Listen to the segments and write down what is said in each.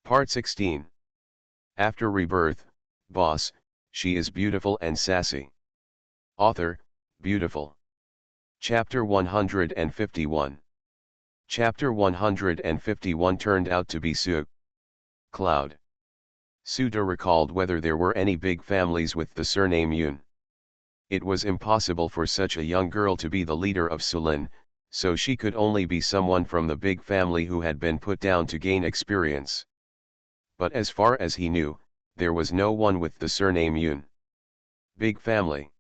Part 16. After Rebirth, Boss, she is beautiful and sassy. Author, Beautiful. Chapter 151. Chapter 151 turned out to be Sue. Cloud. Suda recalled whether there were any big families with the surname Yun. It was impossible for such a young girl to be the leader of Sulin, so she could only be someone from the big family who had been put down to gain experience. But as far as he knew, there was no one with the surname Yun. Big family.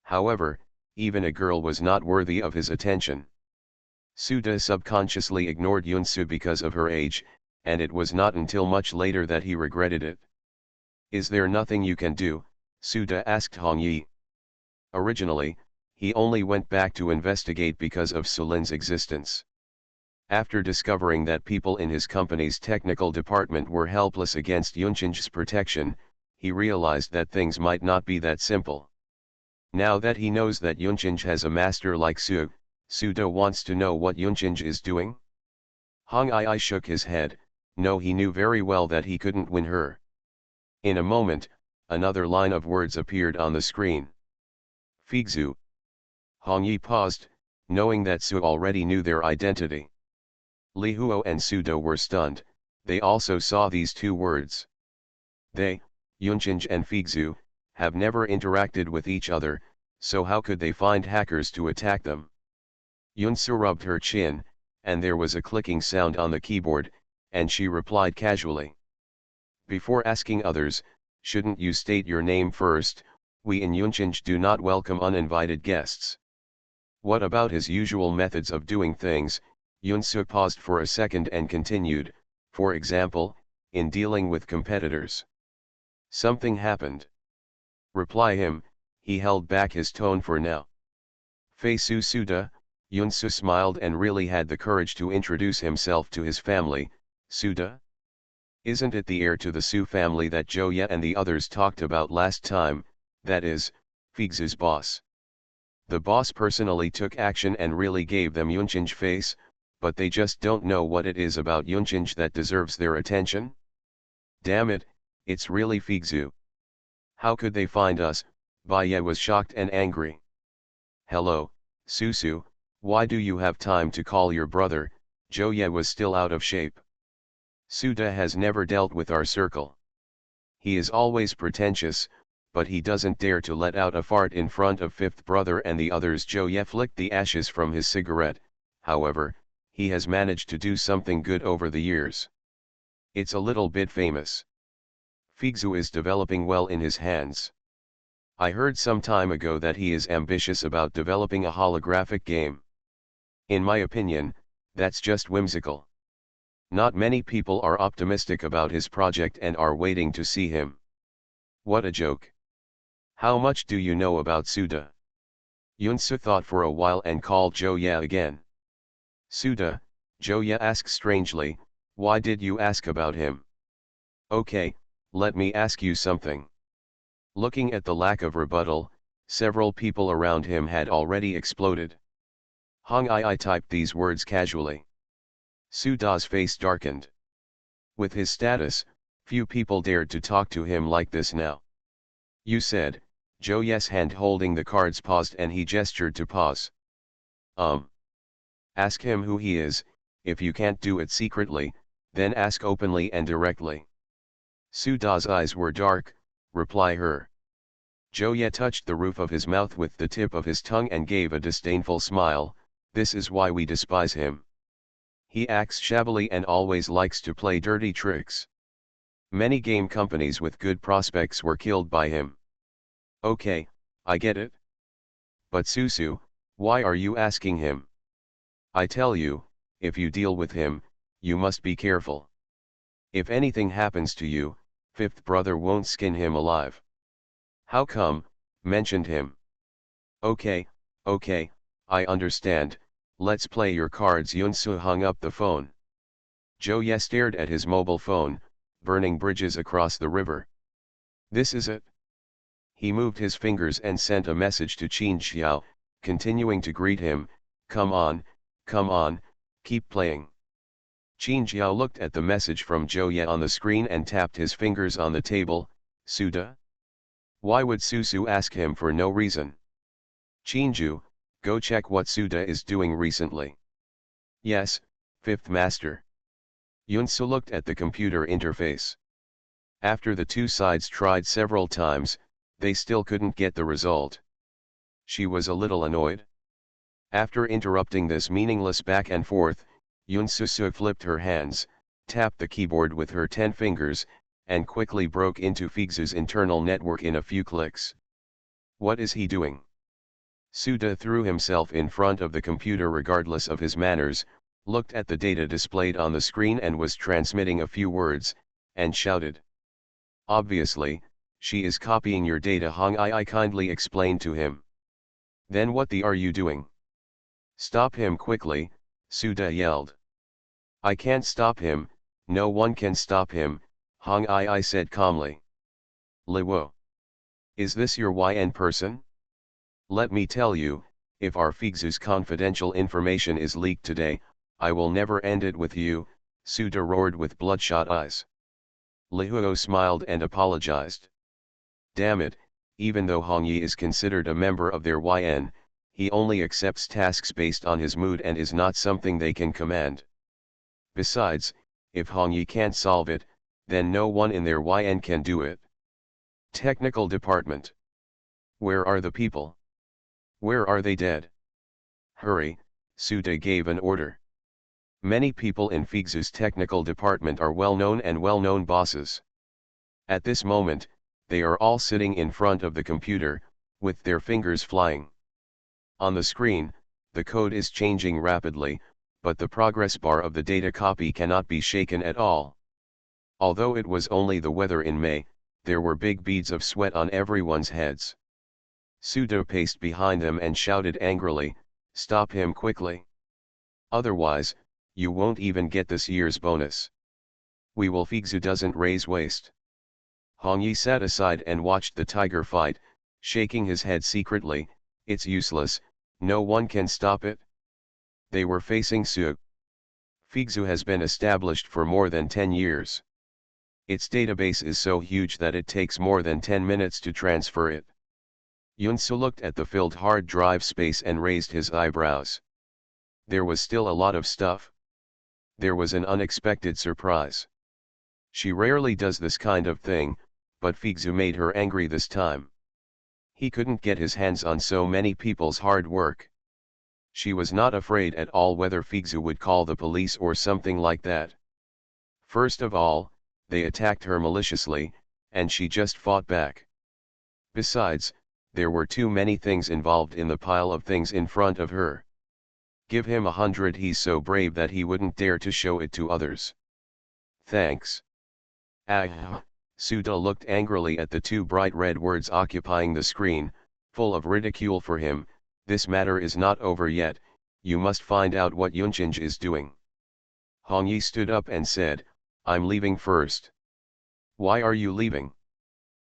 However, even a girl was not worthy of his attention. Suda subconsciously ignored Yunsu because of her age, and it was not until much later that he regretted it. Is there nothing you can do? Suda asked Hongyi. Originally, he only went back to investigate because of Sulin's existence. After discovering that people in his company's technical department were helpless against Yunchen's protection, he realized that things might not be that simple. Now that he knows that Yunchen has a master like Su, Suda wants to know what Yunchen is doing? Hong Ai shook his head. No, he knew very well that he couldn't win her. In a moment, another line of words appeared on the screen. Figzu. Hong Yi paused, knowing that Su already knew their identity. Li Huo and Suda were stunned. They also saw these two words. They, Yunchenj and Figzu, have never interacted with each other, so how could they find hackers to attack them? Yunsu rubbed her chin, and there was a clicking sound on the keyboard, and she replied casually. Before asking others, shouldn't you state your name first? We in Yunchenj do not welcome uninvited guests. What about his usual methods of doing things? Yunsu paused for a second and continued, for example, in dealing with competitors. Something happened. Reply him, he held back his tone for now. Fei Su Suda, Yunsu smiled and really had the courage to introduce himself to his family. Suda? Isn't it the heir to the Su family that Zhou Ye and the others talked about last time, that is, Figzu's boss? The boss personally took action and really gave them Yunchen's face, but they just don't know what it is about Yunchenj that deserves their attention? Damn it, it's really Figzu. How could they find us? Baiye was shocked and angry. Hello, Susu, why do you have time to call your brother? Zhou Ye was still out of shape. Suda has never dealt with our circle. He is always pretentious, but he doesn't dare to let out a fart in front of fifth brother and the others. Zhou Ye flicked the ashes from his cigarette. However, he has managed to do something good over the years. It's a little bit famous. Figzu is developing well in his hands. I heard some time ago that he is ambitious about developing a holographic game. In my opinion, that's just whimsical. Not many people are optimistic about his project and are waiting to see him. What a joke. How much do you know about Suda? Yunsu thought for a while and called Zhou Ye again. Suda, Zhou Ye asked strangely, why did you ask about him? Okay, let me ask you something. Looking at the lack of rebuttal, several people around him had already exploded. Hong Ai typed these words casually. Suda's face darkened. With his status, few people dared to talk to him like this now. You said, Zhou Ye's hand holding the cards paused and he gestured to pause. Ask him who he is. If you can't do it secretly, then ask openly and directly. Suda's eyes were dark. Reply her. Zhou Ye touched the roof of his mouth with the tip of his tongue and gave a disdainful smile. This is why we despise him. He acts shabbily and always likes to play dirty tricks. Many game companies with good prospects were killed by him. Okay, I get it. But Susu, why are you asking him? I tell you, if you deal with him, you must be careful. If anything happens to you, fifth brother won't skin him alive. How come? Mentioned him. Okay, I understand, let's play your cards. Yunsu hung up the phone. Zhou Ye stared at his mobile phone, burning bridges across the river. This is it. He moved his fingers and sent a message to Qin Xiao, continuing to greet him, come on, keep playing. Qin Jiao looked at the message from Zhou Ye on the screen and tapped his fingers on the table. Suda? Why would Susu ask him for no reason? Qinju, go check what Suda is doing recently. Yes, Fifth Master. Yunsu looked at the computer interface. After the two sides tried several times, they still couldn't get the result. She was a little annoyed. After interrupting this meaningless back and forth, Yunsu flipped her hands, tapped the keyboard with her 10 fingers, and quickly broke into Figzu's internal network in a few clicks. What is he doing? Suda threw himself in front of the computer regardless of his manners, looked at the data displayed on the screen and was transmitting a few words, and shouted. Obviously, she is copying your data, Hong I kindly explained to him. Then what are you doing? Stop him quickly, Suda yelled. I can't stop him, no one can stop him, Hong I said calmly. Liwo. Is this your YN person? Let me tell you, if our Figzu's confidential information is leaked today, I will never end it with you, Suda roared with bloodshot eyes. Lihuo smiled and apologized. Damn it, even though Hong Yi is considered a member of their YN, he only accepts tasks based on his mood and is not something they can command. Besides, if Hong Yi can't solve it, then no one in their YN can do it. Technical department. Where are the people? Where are they dead? Hurry, Suda gave an order. Many people in Figzu's technical department are well-known bosses. At this moment, they are all sitting in front of the computer, with their fingers flying. On the screen, the code is changing rapidly, but the progress bar of the data copy cannot be shaken at all. Although it was only the weather in May, there were big beads of sweat on everyone's heads. Suda paced behind them and shouted angrily, stop him quickly. Otherwise, you won't even get this year's bonus. We will. Figzu doesn't raise waste. Hong Yi sat aside and watched the tiger fight, shaking his head secretly. It's useless, no one can stop it. They were facing Su. Figzu has been established for more than 10 years. Its database is so huge that it takes more than 10 minutes to transfer it. Yunsu looked at the filled hard drive space and raised his eyebrows. There was still a lot of stuff. There was an unexpected surprise. She rarely does this kind of thing, but Figzu made her angry this time. He couldn't get his hands on so many people's hard work. She was not afraid at all whether Figzu would call the police or something like that. First of all, they attacked her maliciously, and she just fought back. Besides, there were too many things involved in the pile of things in front of her. Give him 100, he's so brave that he wouldn't dare to show it to others. Thanks. Ah, Suda looked angrily at the two bright red words occupying the screen, full of ridicule for him. This matter is not over yet, you must find out what Yunchinj is doing. Hong Yi stood up and said, I'm leaving first. Why are you leaving?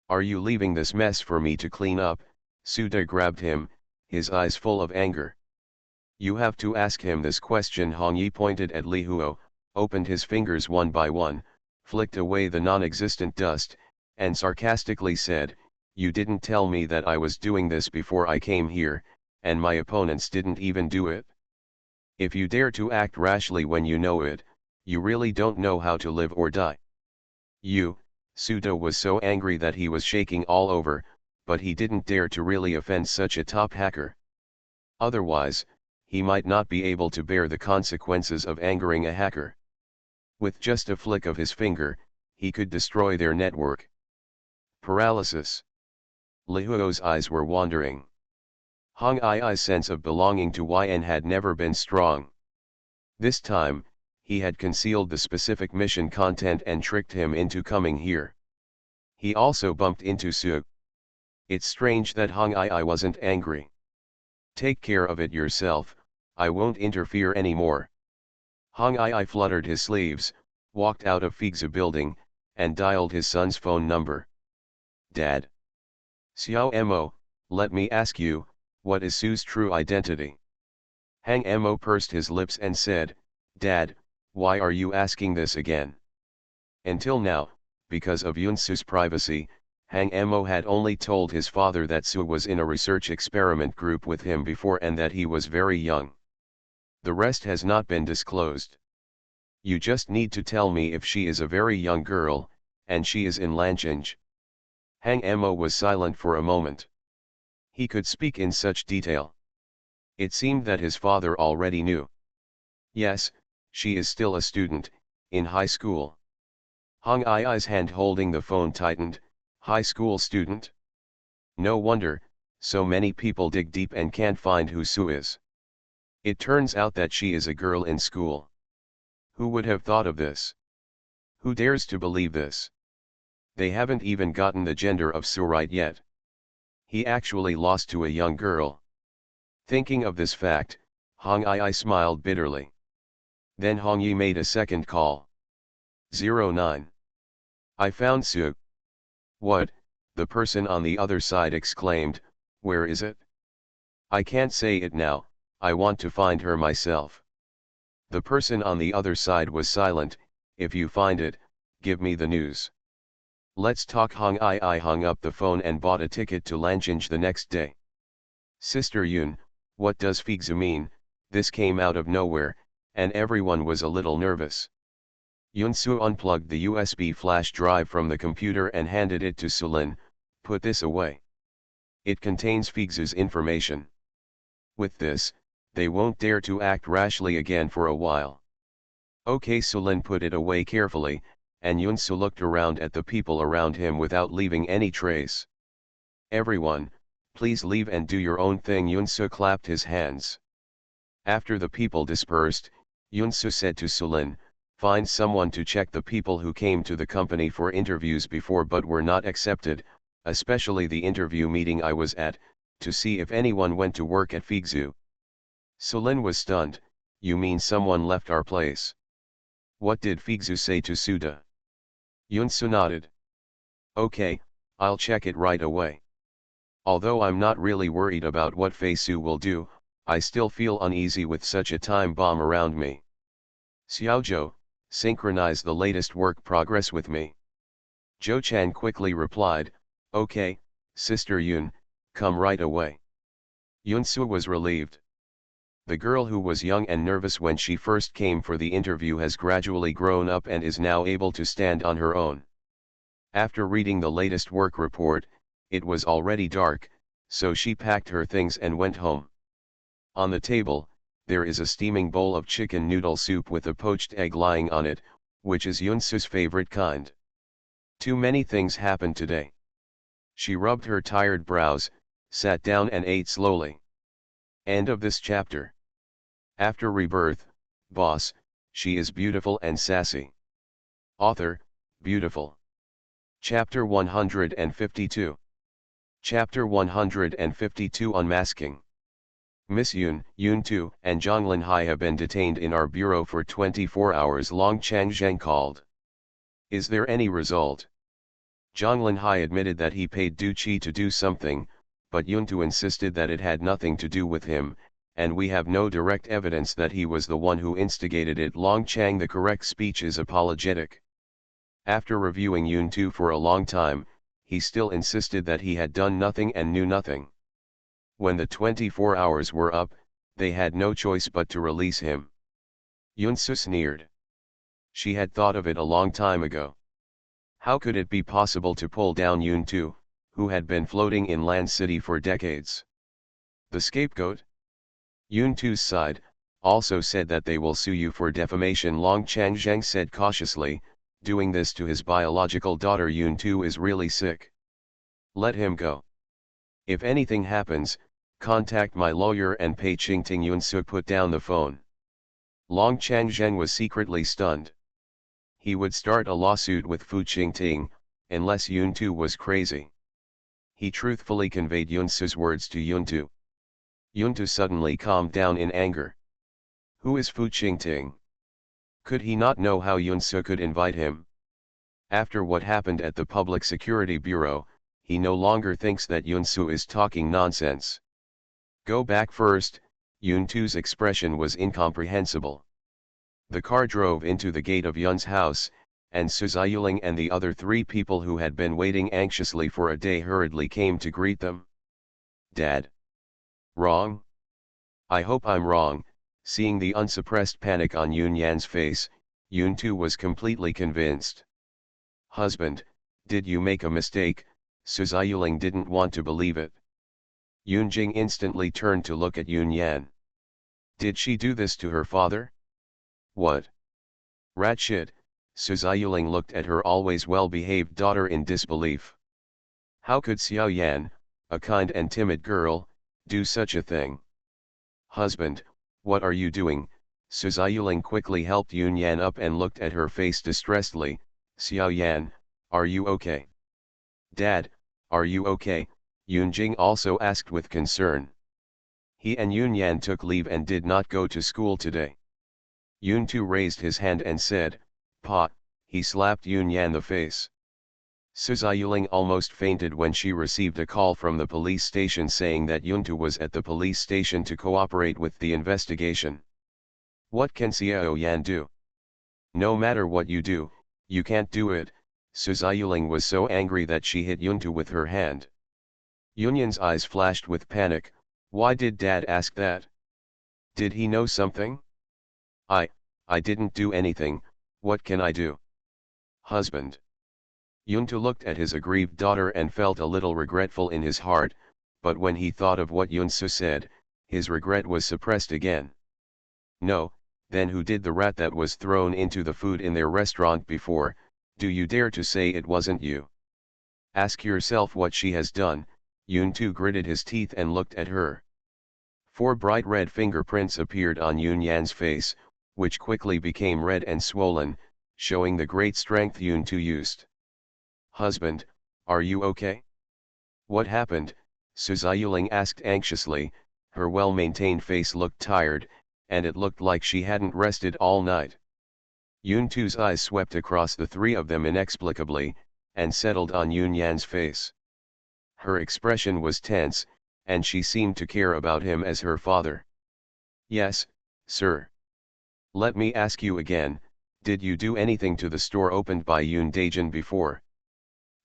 Are you leaving this mess for me to clean up? Suda grabbed him, his eyes full of anger. You have to ask him this question. Hong Yi pointed at Li Huo, opened his fingers one by one, flicked away the non-existent dust, and sarcastically said, you didn't tell me that I was doing this before I came here, and my opponents didn't even do it. If you dare to act rashly when you know it, you really don't know how to live or die. Suda was so angry that he was shaking all over, but he didn't dare to really offend such a top hacker. Otherwise, he might not be able to bear the consequences of angering a hacker. With just a flick of his finger, he could destroy their network. Paralysis. Li Huo's eyes were wandering. Hong Yi's sense of belonging to YN had never been strong. This time, he had concealed the specific mission content and tricked him into coming here. He also bumped into Su. It's strange that Hong Yi wasn't angry. Take care of it yourself, I won't interfere anymore. Hong Yi fluttered his sleeves, walked out of Figzu building, and dialed his son's phone number. Dad. Xiao Mo, let me ask you, what is Su's true identity? Hang Mo pursed his lips and said, Dad, Why are you asking this again? Until now, because of Yunsu's privacy, Hang Emo had only told his father that Su was in a research experiment group with him before and that he was very young. The rest has not been disclosed. You just need to tell me if she is a very young girl, and she is in Lanchange. Hang Emo was silent for a moment. He could speak in such detail. It seemed that his father already knew. Yes, she is still a student, in high school. Hong Ai's hand holding the phone tightened. High school student? No wonder, so many people dig deep and can't find who Su is. It turns out that she is a girl in school. Who would have thought of this? Who dares to believe this? They haven't even gotten the gender of Su right yet. He actually lost to a young girl. Thinking of this fact, Hong Ai smiled bitterly. Then Hong Yi made a second call. 09. I found Su. What? The person on the other side exclaimed, where is it? I can't say it now, I want to find her myself. The person on the other side was silent. If you find it, give me the news. Let's talk. Hong Ai hung up the phone and bought a ticket to Lanchange the next day. Sister Yun, what does Figzu mean? This came out of nowhere, and everyone was a little nervous. Yunsu unplugged the USB flash drive from the computer and handed it to Sulin. Put this away. It contains Figzu's information. With this, they won't dare to act rashly again for a while. Okay, Sulin put it away carefully, and Yunsu looked around at the people around him without leaving any trace. Everyone, please leave and do your own thing. Yunsu clapped his hands. After the people dispersed, Yunsu said to Sulin, find someone to check the people who came to the company for interviews before but were not accepted, especially the interview meeting I was at, to see if anyone went to work at Figzu. Sulin was stunned. You mean someone left our place? What did Figzu say to Suda? Yunsu nodded. Okay, I'll check it right away. Although I'm not really worried about what Feisu will do, I still feel uneasy with such a time bomb around me. Xiaozhou, synchronize the latest work progress with me. Zhou Chan quickly replied, okay, Sister Yun, come right away. Yunsu was relieved. The girl who was young and nervous when she first came for the interview has gradually grown up and is now able to stand on her own. After reading the latest work report, it was already dark, so she packed her things and went home. On the table, there is a steaming bowl of chicken noodle soup with a poached egg lying on it, which is Yunsu's favorite kind. Too many things happened today. She rubbed her tired brows, sat down and ate slowly. End of this chapter. After Rebirth, Boss, she is beautiful and sassy. Author, Beautiful. Chapter 152. Chapter 152 Unmasking. Miss Yun, Yun Tu, and Zhonglin Hai have been detained in our bureau for 24 hours. Long Changzheng called. Is there any result? Zhonglin Hai admitted that he paid Du Qi to do something, but Yun Tu insisted that it had nothing to do with him, and we have no direct evidence that he was the one who instigated it. Long Chang, the correct speech is apologetic. After reviewing Yun Tu for a long time, he still insisted that he had done nothing and knew nothing. When the 24 hours were up, they had no choice but to release him. Yunsu sneered. She had thought of it a long time ago. How could it be possible to pull down Yun Tu, who had been floating in Land City for decades? The scapegoat? Yun Tu's side also said that they will sue you for defamation. Long Changzheng said cautiously, doing this to his biological daughter. Yun Tu is really sick. Let him go. If anything happens, contact my lawyer and pay Qingting. Yunsu put down the phone. Long Changzheng was secretly stunned. He would start a lawsuit with Fu Qingting, unless Yun Tu was crazy. He truthfully conveyed Yunsu's words to Yun Tu. Yun Tu suddenly calmed down in anger. Who is Fu Qingting? Could he not know how Yunsu could invite him? After what happened at the Public Security Bureau, he no longer thinks that Yunsu is talking nonsense. Go back first. Yun Tu's expression was incomprehensible. The car drove into the gate of Yun's house, and Suzayuling and the other 3 people who had been waiting anxiously for a day hurriedly came to greet them. Dad? Wrong? I hope I'm wrong. Seeing the unsuppressed panic on Yun Yan's face, Yun too was completely convinced. Husband, did you make a mistake? Suzayuling didn't want to believe it. Yun Jing instantly turned to look at Yun Yan. Did she do this to her father? What? Rat shit. Suzayuling looked at her always well-behaved daughter in disbelief. How could Xiao Yan, a kind and timid girl, do such a thing? Husband, what are you doing? Suzayuling quickly helped Yun Yan up and looked at her face distressedly. Xiao Yan, are you okay? Dad, are you okay? Yun Jing also asked with concern. He and Yun Yan took leave and did not go to school today. Yun Tu raised his hand and said, Pa. He slapped Yun Yan the face. Suzayuling almost fainted when she received a call from the police station saying that Yun Tu was at the police station to cooperate with the investigation. What can Xiao Yan do? No matter what you do, you can't do it. Suzayuling was so angry that she hit Yun Tu with her hand. Yun Yan's eyes flashed with panic. Why did Dad ask that? Did he know something? I didn't do anything. What can I do? Husband. Yun Tu looked at his aggrieved daughter and felt a little regretful in his heart, but when he thought of what Yun Su said, his regret was suppressed again. No, then who did the rat that was thrown into the food in their restaurant before? Do you dare to say it wasn't you? Ask yourself what she has done. Yun Tu gritted his teeth and looked at her. 4 bright red fingerprints appeared on Yun Yan's face, which quickly became red and swollen, showing the great strength Yun Tu used. Husband, are you okay? What happened? Suzayuling asked anxiously. Her well-maintained face looked tired, and it looked like she hadn't rested all night. Yun Tu's eyes swept across the 3 of them inexplicably, and settled on Yun Yan's face. Her expression was tense, and she seemed to care about him as her father. Yes, sir. Let me ask you again, did you do anything to the store opened by Yun Daejin before?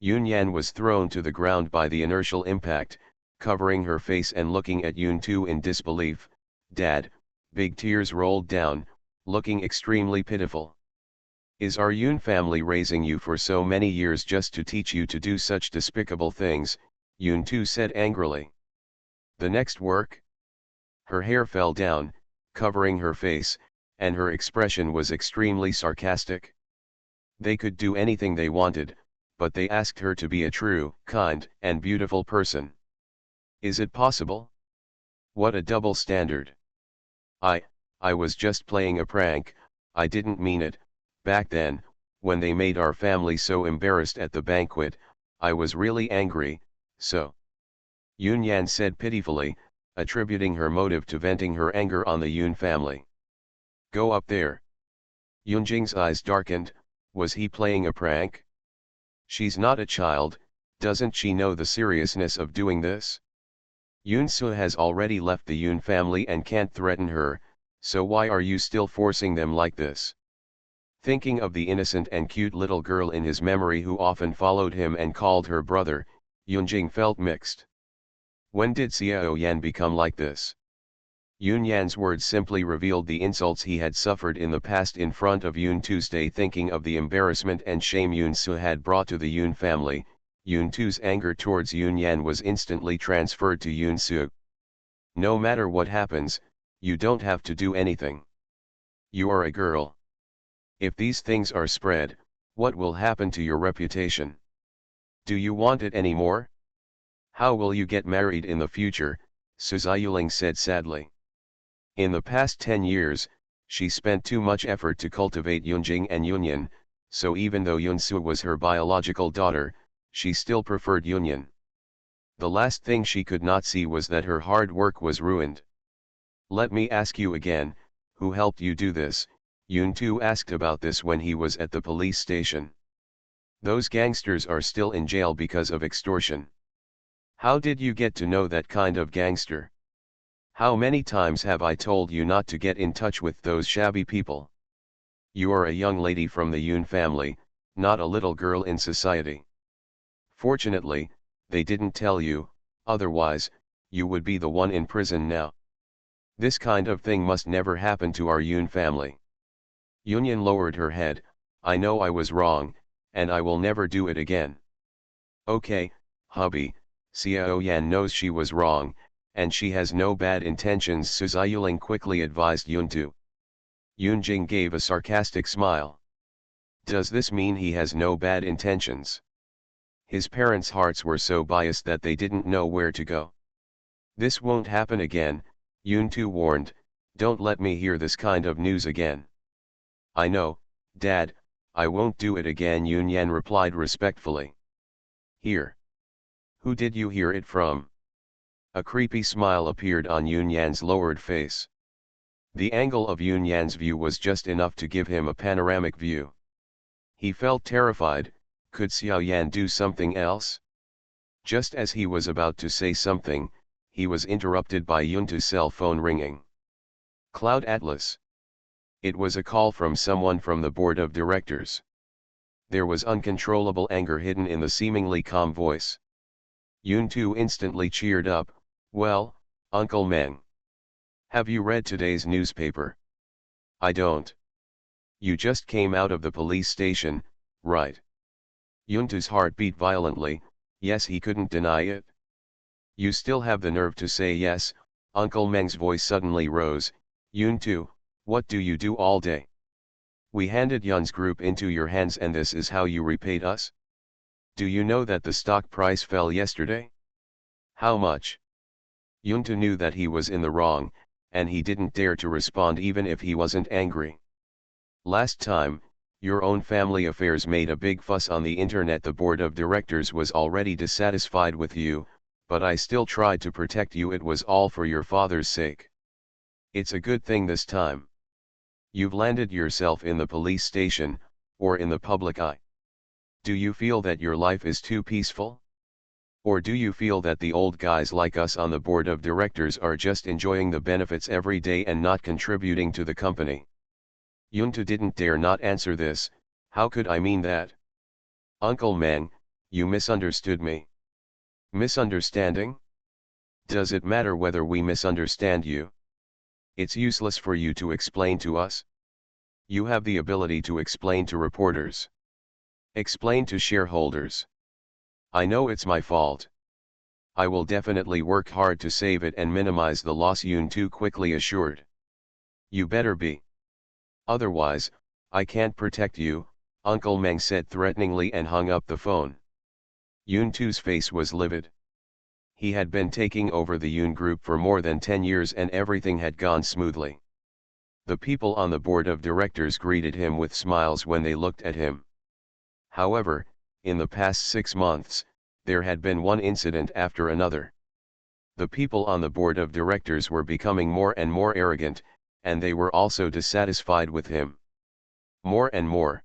Yun Yan was thrown to the ground by the inertial impact, covering her face and looking at Yun Tu in disbelief. Dad, big tears rolled down, looking extremely pitiful. Is our Yun family raising you for so many years just to teach you to do such despicable things? Yun Tu said angrily. The next work? Her hair fell down, covering her face, and her expression was extremely sarcastic. They could do anything they wanted, but they asked her to be a true, kind, and beautiful person. Is it possible? What a double standard. I was just playing a prank. I didn't mean it. Back then, when they made our family so embarrassed at the banquet, I was really angry, so. Yun Yan said pitifully, attributing her motive to venting her anger on the Yun family. Go up there. Yun Jing's eyes darkened. Was he playing a prank? She's not a child, doesn't she know the seriousness of doing this? Yun Su has already left the Yun family and can't threaten her, so why are you still forcing them like this? Thinking of the innocent and cute little girl in his memory who often followed him and called her brother, Yun Jing felt mixed. When did Xiao Yan become like this? Yun Yan's words simply revealed the insults he had suffered in the past in front of Yun Tuesday. Thinking of the embarrassment and shame Yun Su had brought to the Yun family, Yun Tu's anger towards Yun Yan was instantly transferred to Yun Su. No matter what happens, you don't have to do anything. You are a girl. If these things are spread, what will happen to your reputation? Do you want it anymore? How will you get married in the future? Suzayuling said sadly. In the past 10 years, she spent too much effort to cultivate Yunjing and Yunyan, so even though Yunsu was her biological daughter, she still preferred Yunyan. The last thing she could not see was that her hard work was ruined. Let me ask you again, who helped you do this? Yun Tu asked about this when he was at the police station. Those gangsters are still in jail because of extortion. How did you get to know that kind of gangster? How many times have I told you not to get in touch with those shabby people? You are a young lady from the Yoon family, not a little girl in society. Fortunately, they didn't tell you, otherwise, you would be the one in prison now. This kind of thing must never happen to our Yoon family. Yoonyan lowered her head. I know I was wrong, and I will never do it again. Okay, hubby, Xiao Yan knows she was wrong, and she has no bad intentions, Su Ziyuling quickly advised Yuntu. Yunjing gave a sarcastic smile. Does this mean he has no bad intentions? His parents' hearts were so biased that they didn't know where to go. This won't happen again, Yuntu warned. Don't let me hear this kind of news again. I know, Dad, I won't do it again, Yunyan replied respectfully. Here. Who did you hear it from? A creepy smile appeared on Yunyan's lowered face. The angle of Yunyan's view was just enough to give him a panoramic view. He felt terrified. Could Xiao Yan do something else? Just as he was about to say something, he was interrupted by Yuntu's cell phone ringing. Cloud Atlas. It was a call from someone from the board of directors. There was uncontrollable anger hidden in the seemingly calm voice. Yuntu instantly cheered up. Well, Uncle Meng. Have you read today's newspaper? I don't. You just came out of the police station, right? Yuntu's heart beat violently. Yes, he couldn't deny it. You still have the nerve to say yes? Uncle Meng's voice suddenly rose. Yuntu, what do you do all day? We handed Yun's group into your hands and this is how you repaid us? Do you know that the stock price fell yesterday? How much? Yuntu knew that he was in the wrong, and he didn't dare to respond even if he wasn't angry. Last time, your own family affairs made a big fuss on the internet. The board of directors was already dissatisfied with you, but I still tried to protect you. It was all for your father's sake. It's a good thing this time. You've landed yourself in the police station, or in the public eye. Do you feel that your life is too peaceful? Or do you feel that the old guys like us on the board of directors are just enjoying the benefits every day and not contributing to the company? Yuntu didn't dare not answer this. How could I mean that? Uncle Meng, you misunderstood me. Misunderstanding? Does it matter whether we misunderstand you? It's useless for you to explain to us. You have the ability to explain to reporters. Explain to shareholders. I know it's my fault. I will definitely work hard to save it and minimize the loss, Yuntu quickly assured. You better be. Otherwise, I can't protect you, Uncle Meng said threateningly and hung up the phone. Yuntu's face was livid. He had been taking over the Yoon group for more than 10 years and everything had gone smoothly. The people on the board of directors greeted him with smiles when they looked at him. However, in the past 6 months, there had been one incident after another. The people on the board of directors were becoming more and more arrogant, and they were also dissatisfied with him. More and more.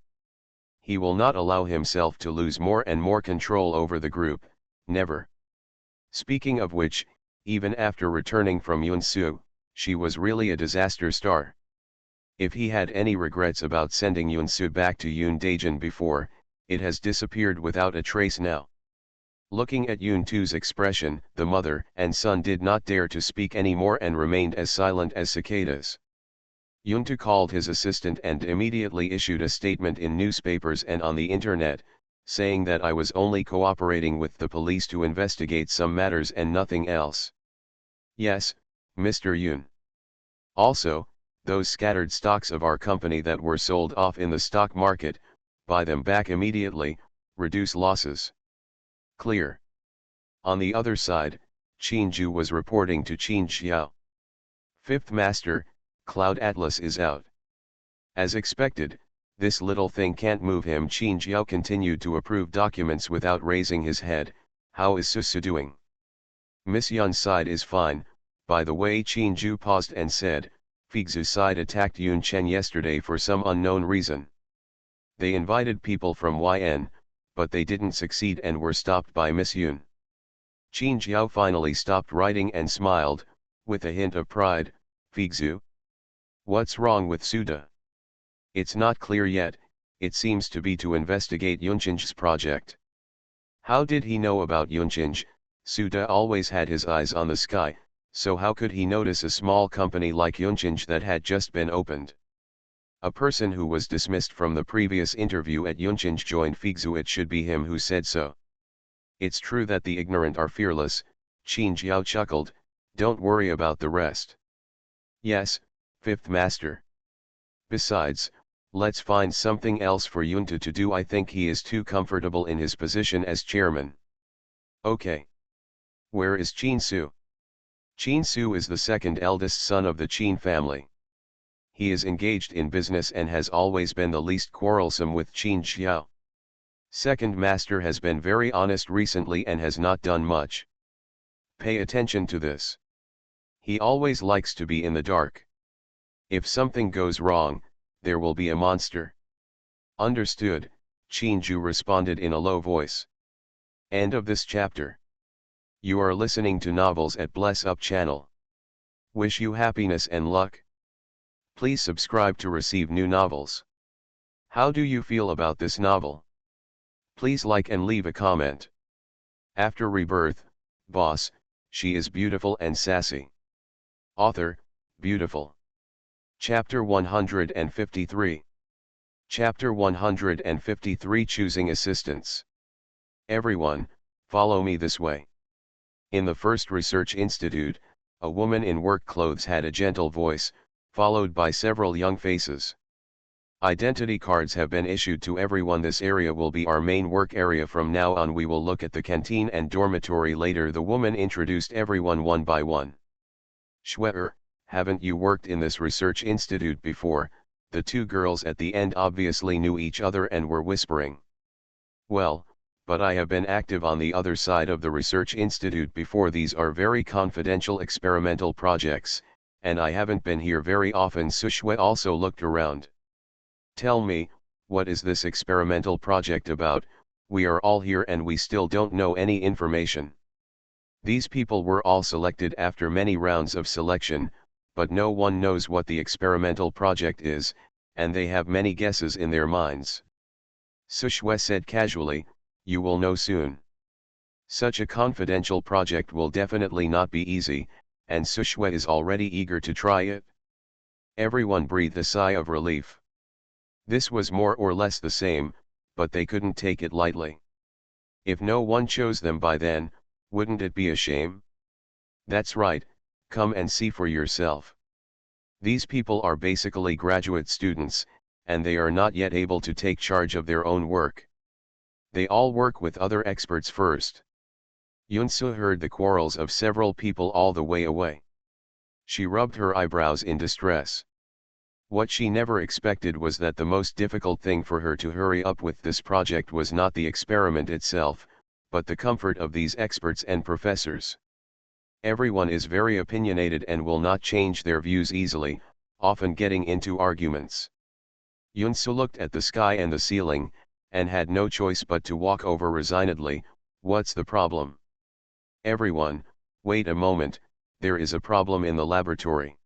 He will not allow himself to lose more and more control over the group, never. Speaking of which, even after returning from Yunsu, she was really a disaster star. If he had any regrets about sending Yunsu back to Yoon Daejeon before, it has disappeared without a trace now. Looking at Yuntu's expression, the mother and son did not dare to speak anymore and remained as silent as cicadas. Yuntu called his assistant and immediately issued a statement in newspapers and on the internet, saying that I was only cooperating with the police to investigate some matters and nothing else. Yes, Mr. Yoon. Also, those scattered stocks of our company that were sold off in the stock market, buy them back immediately, reduce losses. Clear. On the other side, Qinju was reporting to Qin Xiao. Fifth Master, Cloud Atlas is out. As expected, this little thing can't move him. Qin Xiao continued to approve documents without raising his head. How is Susu doing? Miss Yun's side is fine. By the way, Qinju paused and said, Figzu's side attacked Yun Chen yesterday for some unknown reason. They invited people from YN, but they didn't succeed and were stopped by Miss Yun. Qin Xiao finally stopped writing and smiled, with a hint of pride. Figzu? What's wrong with Suda? It's not clear yet, it seems to be to investigate Yunchin's project. How did he know about Yunchin? Suda always had his eyes on the sky, so how could he notice a small company like Yunchin that had just been opened? A person who was dismissed from the previous interview at Yunchin joined Figzu. It should be him who said so. It's true that the ignorant are fearless, Qin Jiao chuckled, don't worry about the rest. Yes, fifth master. Besides, let's find something else for Yunta to do. I think he is too comfortable in his position as chairman. Okay. Where is Qin Su? Qin Su is the second eldest son of the Qin family. He is engaged in business and has always been the least quarrelsome with Qin Xiao. Second master has been very honest recently and has not done much. Pay attention to this. He always likes to be in the dark. If something goes wrong, there will be a monster. Understood, Qin Ju responded in a low voice. End of this chapter. You are listening to Novels at Bless Up channel. Wish you happiness and luck. Please subscribe to receive new novels. How do you feel about this novel? Please like and leave a comment. After Rebirth, boss, she is beautiful and sassy. Author, beautiful. Chapter 153. Chapter 153 Choosing Assistants. Everyone, follow me this way. In the first research institute, a woman in work clothes had a gentle voice, followed by several young faces. Identity cards have been issued to everyone. This area will be our main work area from now on. We will look at the canteen and dormitory later. The woman introduced everyone one by one. Schwerer, haven't you worked in this research institute before? The two girls at the end obviously knew each other and were whispering. Well, but I have been active on the other side of the research institute before. These are very confidential experimental projects, and I haven't been here very often. Sushwe also looked around. Tell me, what is this experimental project about? We are all here and we still don't know any information. These people were all selected after many rounds of selection, but no one knows what the experimental project is, and they have many guesses in their minds. Sushwe said casually, you will know soon. Such a confidential project will definitely not be easy, and Sushwe is already eager to try it. Everyone breathed a sigh of relief. This was more or less the same, but they couldn't take it lightly. If no one chose them by then, wouldn't it be a shame? That's right, come and see for yourself. These people are basically graduate students, and they are not yet able to take charge of their own work. They all work with other experts first. Yunsu heard the quarrels of several people all the way away. She rubbed her eyebrows in distress. What she never expected was that the most difficult thing for her to hurry up with this project was not the experiment itself, but the comfort of these experts and professors. Everyone is very opinionated and will not change their views easily, often getting into arguments. Yunsu looked at the sky and the ceiling, and had no choice but to walk over resignedly. What's the problem? Everyone, wait a moment, there is a problem in the laboratory.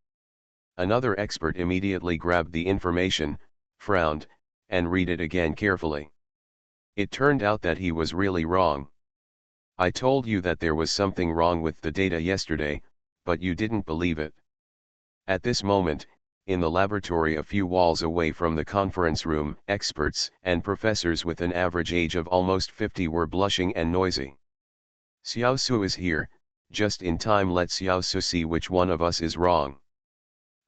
Another expert immediately grabbed the information, frowned, and read it again carefully. It turned out that he was really wrong. I told you that there was something wrong with the data yesterday, but you didn't believe it. At this moment, in the laboratory a few walls away from the conference room, experts and professors with an average age of almost 50 were blushing and noisy. Xiao Su is here, just in time. Let Xiao Su see which one of us is wrong.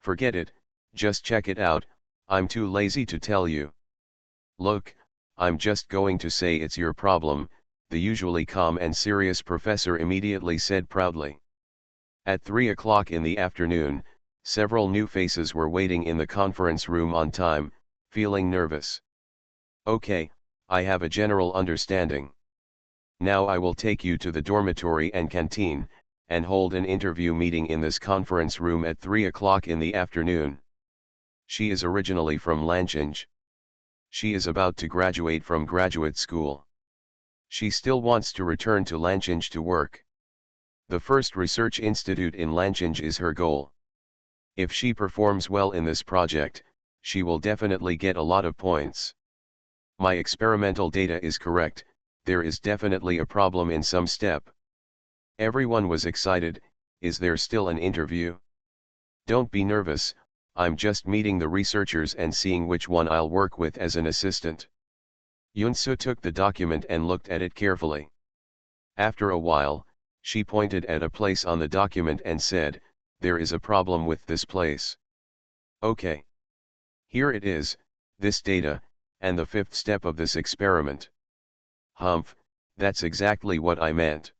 Forget it, just check it out, I'm too lazy to tell you. Look, I'm just going to say it's your problem, the usually calm and serious professor immediately said proudly. At 3 o'clock in the afternoon, several new faces were waiting in the conference room on time, feeling nervous. Okay, I have a general understanding. Now I will take you to the dormitory and canteen, and hold an interview meeting in this conference room at 3 o'clock in the afternoon. She is originally from Lanchinj. She is about to graduate from graduate school. She still wants to return to Lanchinj to work. The first research institute in Lanchinj is her goal. If she performs well in this project, she will definitely get a lot of points. My experimental data is correct, there is definitely a problem in some step. Everyone was excited. Is there still an interview? Don't be nervous, I'm just meeting the researchers and seeing which one I'll work with as an assistant. Yunsu took the document and looked at it carefully. After a while, she pointed at a place on the document and said, there is a problem with this place. Okay. Here it is, this data, and the fifth step of this experiment. Humph, that's exactly what I meant.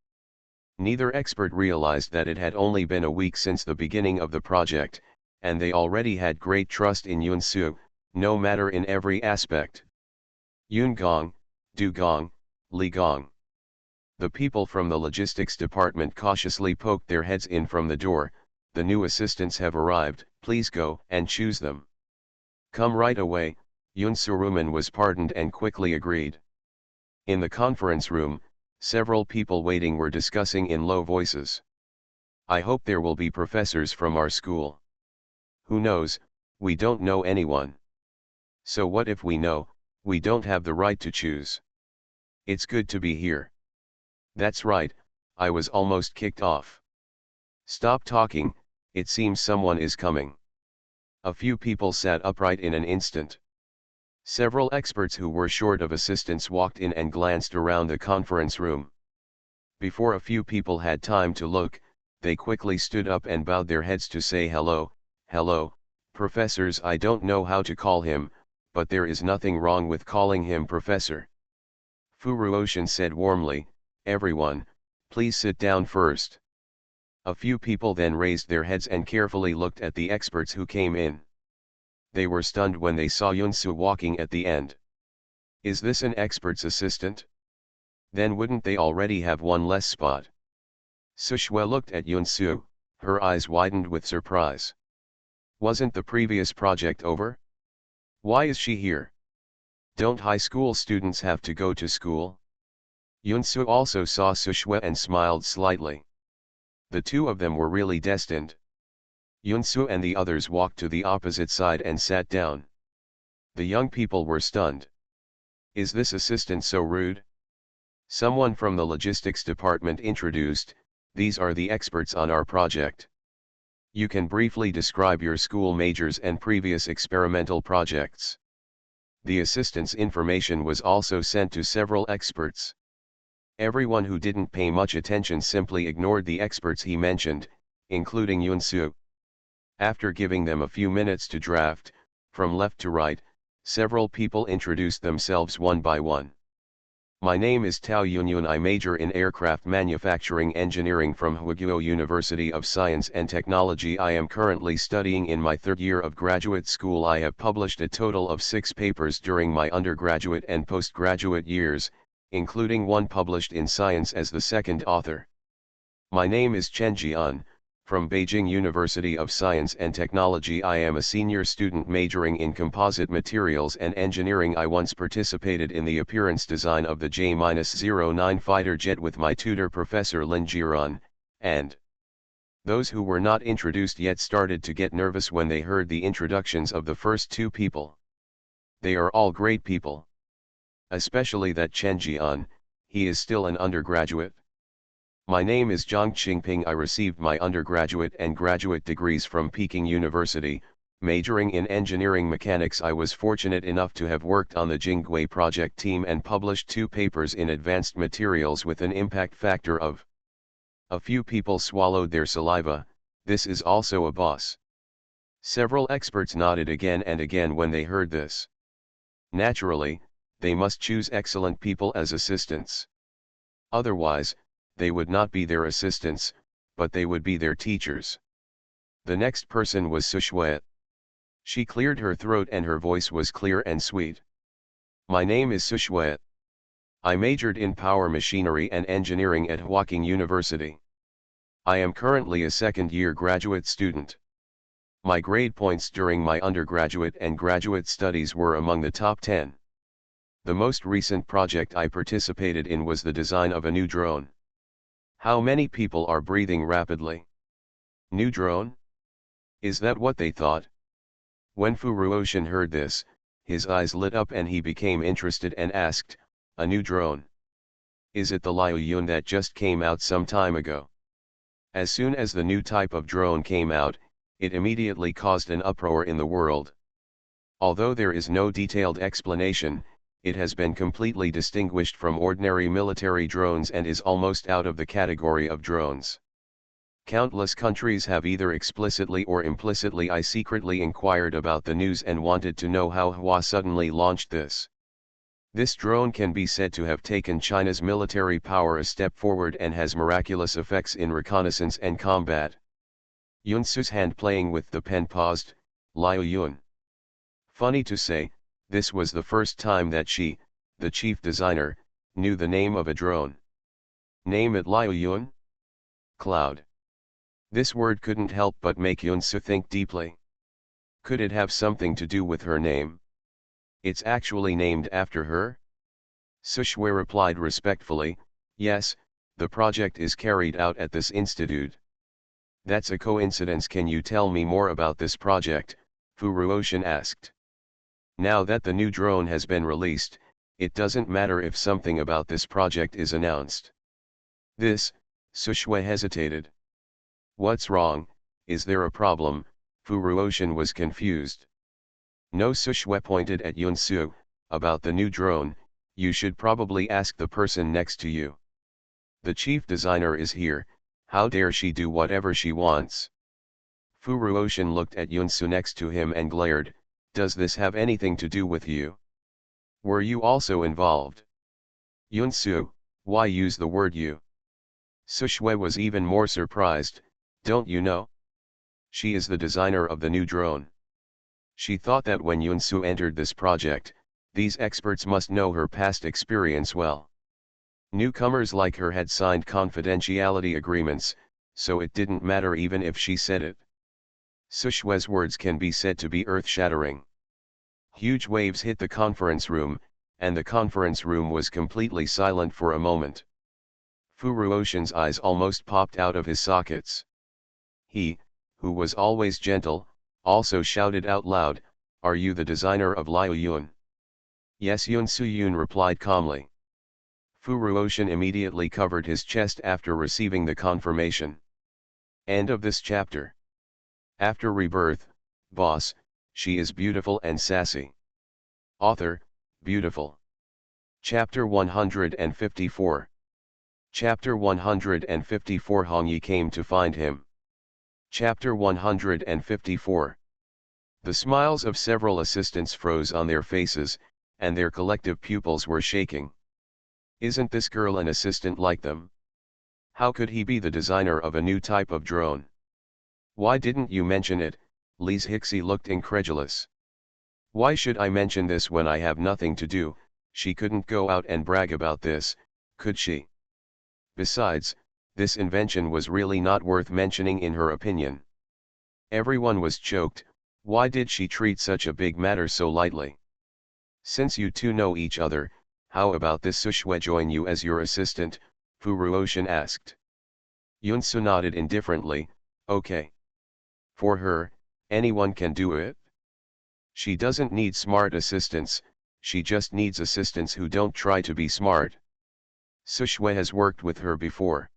Neither expert realized that it had only been a week since the beginning of the project, and they already had great trust in Yunsu, no matter in every aspect. Yun Gong, Du Gong, Li Gong. The people from the logistics department cautiously poked their heads in from the door. The new assistants have arrived, please go and choose them. Come right away, Yun Suruman was pardoned and quickly agreed. In the conference room, several people waiting were discussing in low voices. I hope there will be professors from our school. Who knows, we don't know anyone. So what if we know, we don't have the right to choose? It's good to be here. That's right, I was almost kicked off. Stop talking, it seems someone is coming. A few people sat upright in an instant. Several experts who were short of assistants walked in and glanced around the conference room. Before a few people had time to look, they quickly stood up and bowed their heads to say hello, hello, professors. I don't know how to call him, but there is nothing wrong with calling him professor. Fu Ruoshan said warmly, everyone, please sit down first. A few people then raised their heads and carefully looked at the experts who came in. They were stunned when they saw Yunsu walking at the end. Is this an expert's assistant? Then wouldn't they already have one less spot? Sushwe looked at Yunsu, her eyes widened with surprise. Wasn't the previous project over? Why is she here? Don't high school students have to go to school? Yunsu also saw Sushwe and smiled slightly. The two of them were really destined. Yunsu and the others walked to the opposite side and sat down. The young people were stunned. Is this assistant so rude? Someone from the logistics department introduced, these are the experts on our project. You can briefly describe your school majors and previous experimental projects. The assistant's information was also sent to several experts. Everyone who didn't pay much attention simply ignored the experts he mentioned, including Yunsu. After giving them a few minutes to draft, from left to right, several people introduced themselves one by one. My name is Tao Yunyun. I major in aircraft manufacturing engineering from Huiguo University of Science and Technology. I am currently studying in my third year of graduate school. I have published a total of 6 papers during my undergraduate and postgraduate years, including one published in Science as the second author. My name is Chen Jian. From Beijing University of Science and Technology. I am a senior student majoring in composite materials and engineering. I once participated in the appearance design of the J-09 fighter jet with my tutor Professor Lin Jiran, and those who were not introduced yet started to get nervous when they heard the introductions of the first two people. They are all great people. Especially that Chen Jian, he is still an undergraduate. My name is Zhang Qingping. I received my undergraduate and graduate degrees from Peking University, majoring in engineering mechanics. I was fortunate enough to have worked on the Jinghui project team and published 2 papers in advanced materials with an impact factor of. A few people swallowed their saliva. This is also a boss. Several experts nodded again and again when they heard this. Naturally, they must choose excellent people as assistants. Otherwise, they would not be their assistants, but they would be their teachers. The next person was Sushwe. She cleared her throat and her voice was clear and sweet. My name is Sushwe. I majored in power machinery and engineering at Huaqing University. I am currently a second-year graduate student. My grade points during my undergraduate and graduate studies were among the top 10. The most recent project I participated in was the design of a new drone. How many people are breathing rapidly? New drone? Is that what they thought? When Fu Ruoshan heard this, his eyes lit up and he became interested and asked, "A new drone? Is it the Liu Yun that just came out some time ago?" As soon as the new type of drone came out, it immediately caused an uproar in the world. Although there is no detailed explanation, it has been completely distinguished from ordinary military drones and is almost out of the category of drones. Countless countries have either explicitly or implicitly secretly inquired about the news and wanted to know how Hua suddenly launched this. This drone can be said to have taken China's military power a step forward and has miraculous effects in reconnaissance and combat. Yun Su's hand playing with the pen paused. Liu Yun. Funny to say, this was the first time that she, the chief designer, knew the name of a drone. Name it Liu Yun? Cloud. This word couldn't help but make Yun Su think deeply. Could it have something to do with her name? It's actually named after her? Su Shui replied respectfully, "Yes, the project is carried out at this institute." "That's a coincidence. Can you tell me more about this project?" Fu Ruoshan asked. "Now that the new drone has been released, it doesn't matter if something about this project is announced." This, Su Shui hesitated. "What's wrong? Is there a problem?" Fu Ruoshan was confused. "No." Su Shui pointed at Yun Su, "about the new drone, you should probably ask the person next to you. The chief designer is here, how dare she do whatever she wants?" Fu Ruoshan looked at Yun Su next to him and glared, "Does this have anything to do with you? Were you also involved?" "Yun Su, why use the word you?" Su Shui was even more surprised. "Don't you know? She is the designer of the new drone." She thought that when Yun Su entered this project, these experts must know her past experience well. Newcomers like her had signed confidentiality agreements, so it didn't matter even if she said it. Su Shui's words can be said to be earth-shattering. Huge waves hit the conference room, and the conference room was completely silent for a moment. Fu Ruoshan's eyes almost popped out of his sockets. He, who was always gentle, also shouted out loud, "Are you the designer of Liu Yun?" "Yes." Yun Su Yun replied calmly. Fu Ruoshan immediately covered his chest after receiving the confirmation. End of this chapter. After Rebirth, Boss, she is beautiful and sassy. Author, Beautiful. Chapter 154. Chapter 154. Hong Yi came to find him. Chapter 154. The smiles of several assistants froze on their faces, and their collective pupils were shaking. Isn't this girl an assistant like them? How could he be the designer of a new type of drone? Why didn't you mention it? Lise Hixie looked incredulous. Why should I mention this when I have nothing to do? She couldn't go out and brag about this, could she? Besides, this invention was really not worth mentioning in her opinion. Everyone was choked. Why did she treat such a big matter so lightly? Since you two know each other, how about this Su Shui join you as your assistant? Fu Ruoshan asked. Yun Su nodded indifferently, okay. For her, anyone can do it. She doesn't need smart assistants, she just needs assistants who don't try to be smart. Su Shui has worked with her before.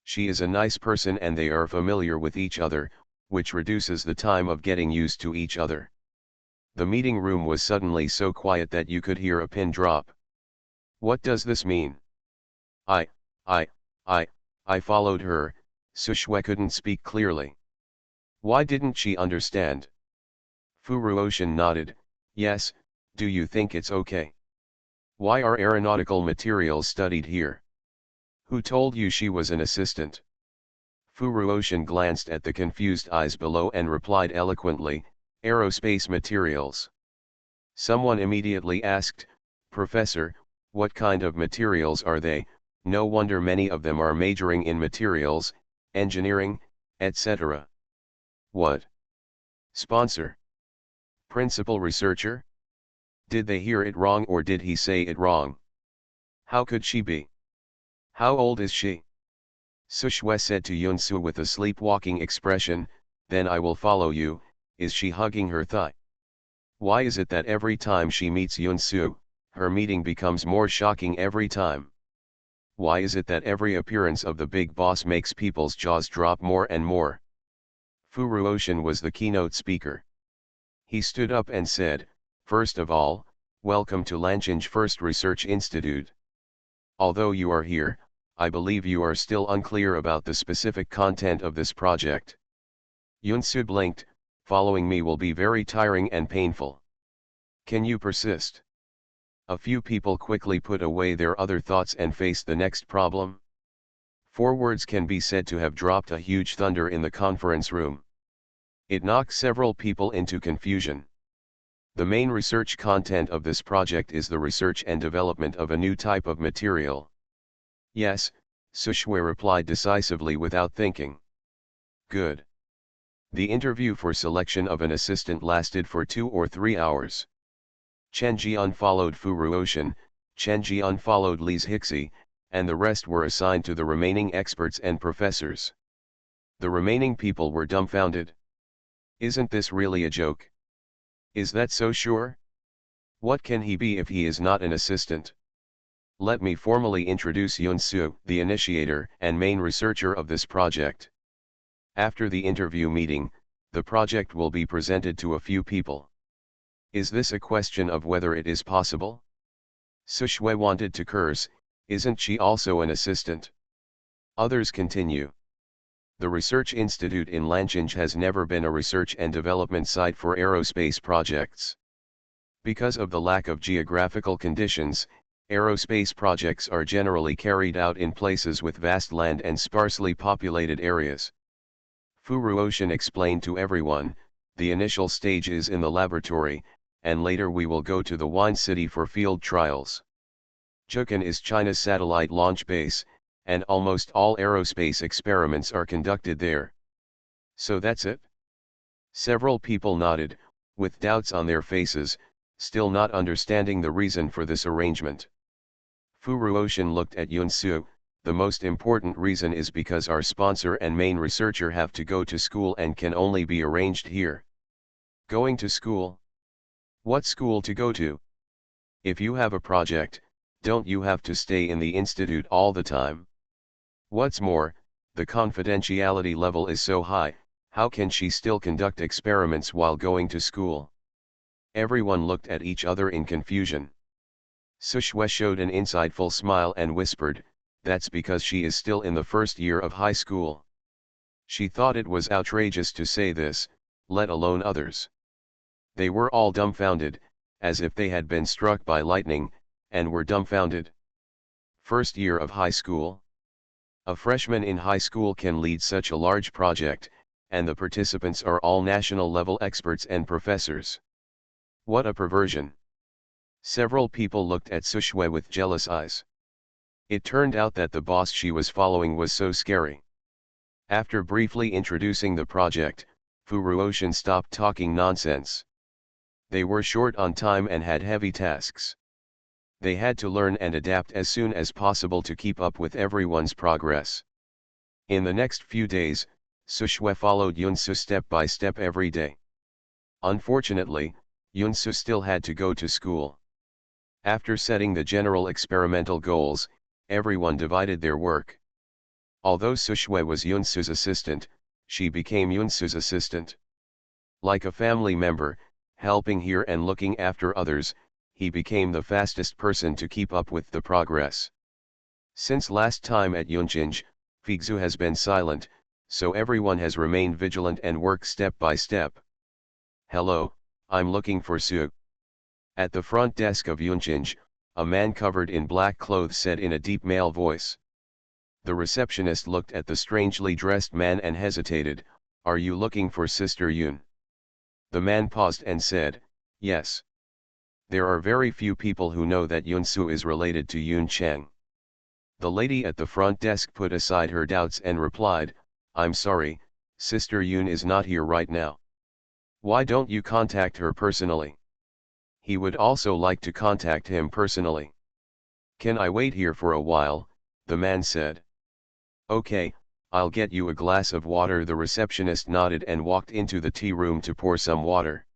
She is a nice person and they are familiar with each other, which reduces the time of getting used to each other. The meeting room was suddenly so quiet that you could hear a pin drop. What does this mean? I followed her. Su Shui couldn't speak clearly. Why didn't she understand? Fu Ruoshan nodded, yes, do you think it's okay? Why are aeronautical materials studied here? Who told you she was an assistant? Fu Ruoshan glanced at the confused eyes below and replied eloquently, aerospace materials. Someone immediately asked, Professor, what kind of materials are they? No wonder many of them are majoring in materials, engineering, etc. What? Sponsor? Principal researcher? Did they hear it wrong or did he say it wrong? How could she be? How old is she? Su Shui said to Yun Su with a sleepwalking expression, then I will follow you. Is she hugging her thigh? Why is it that every time she meets Yun-soo, her meeting becomes more shocking every time? Why is it that every appearance of the big boss makes people's jaws drop more and more? Fu Ruoshin was the keynote speaker. He stood up and said, "First of all, welcome to Lanchinge First Research Institute. Although you are here, I believe you are still unclear about the specific content of this project." Yun-soo blinked. "Following me will be very tiring and painful. Can you persist?" A few people quickly put away their other thoughts and faced the next problem. 4 words can be said to have dropped a huge thunder in the conference room. It knocked several people into confusion. The main research content of this project is the research and development of a new type of material. "Yes," Sushwe replied decisively without thinking. "Good." The interview for selection of an assistant lasted for 2 or 3 hours. Chen Jian followed Fu Ruoshin, Chen Jian followed Lise Hixie, and the rest were assigned to the remaining experts and professors. The remaining people were dumbfounded. Isn't this really a joke? Is that so sure? What can he be if he is not an assistant? Let me formally introduce Yun-soo, the initiator and main researcher of this project. After the interview meeting, the project will be presented to a few people. Is this a question of whether it is possible? Sushwe wanted to curse. Isn't she also an assistant? Others continue. The Research Institute in Lanchinge has never been a research and development site for aerospace projects. Because of the lack of geographical conditions, aerospace projects are generally carried out in places with vast land and sparsely populated areas. Fu Ruoshin explained to everyone, the initial stage is in the laboratory, and later we will go to the Wine City for field trials. Jiuquan is China's satellite launch base, and almost all aerospace experiments are conducted there. So that's it? Several people nodded, with doubts on their faces, still not understanding the reason for this arrangement. Fu Ruoshin looked at Yun-soo. "The most important reason is because our sponsor and main researcher have to go to school and can only be arranged here." Going to school? What school to go to? If you have a project, don't you have to stay in the institute all the time? What's more, the confidentiality level is so high, how can she still conduct experiments while going to school? Everyone looked at each other in confusion. Sushwe showed an insightful smile and whispered, "That's because she is still in the first year of high school." She thought it was outrageous to say this, let alone others. They were all dumbfounded, as if they had been struck by lightning, and were dumbfounded. First year of high school? A freshman in high school can lead such a large project, and the participants are all national-level experts and professors. What a perversion! Several people looked at Sushwe with jealous eyes. It turned out that the boss she was following was so scary. After briefly introducing the project, Fu Ruoshin stopped talking nonsense. They were short on time and had heavy tasks. They had to learn and adapt as soon as possible to keep up with everyone's progress. In the next few days, Sushwe followed Yun-soo step by step every day. Unfortunately, Yun-soo still had to go to school. After setting the general experimental goals, everyone divided their work. Although Sushwe was Yun-soo's assistant, she became Yun-soo's assistant. Like a family member, helping here and looking after others, he became the fastest person to keep up with the progress. Since last time at Yunqing, Figzu has been silent, so everyone has remained vigilant and worked step by step. "Hello, I'm looking for Su." At the front desk of Yunqing, a man covered in black clothes said in a deep male voice. The receptionist looked at the strangely dressed man and hesitated. "Are you looking for Sister Yun?" The man paused and said, "Yes." There are very few people who know that Yun-soo is related to Yun Cheng. The lady at the front desk put aside her doubts and replied, "I'm sorry, Sister Yun is not here right now. Why don't you contact her personally?" He would also like to contact him personally. "Can I wait here for a while?" the man said. "Okay, I'll get you a glass of water." The receptionist nodded and walked into the tea room to pour some water.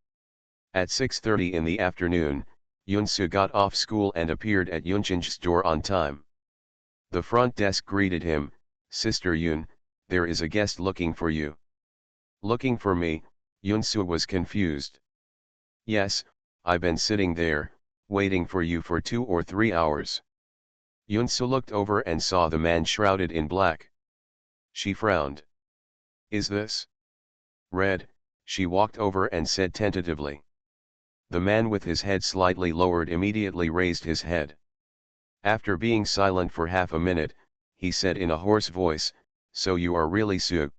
At 6:30 in the afternoon, Yunsu got off school and appeared at Yunchin's door on time. The front desk greeted him, "Sister Yun, there is a guest looking for you." "Looking for me?" Yunsu was confused. "Yes, I've been sitting there, waiting for you for 2 or 3 hours. Yunsu looked over and saw the man shrouded in black. She frowned. "Is this Red?" She walked over and said tentatively. The man with his head slightly lowered immediately raised his head. After being silent for half a minute, he said in a hoarse voice, "So you are really Su?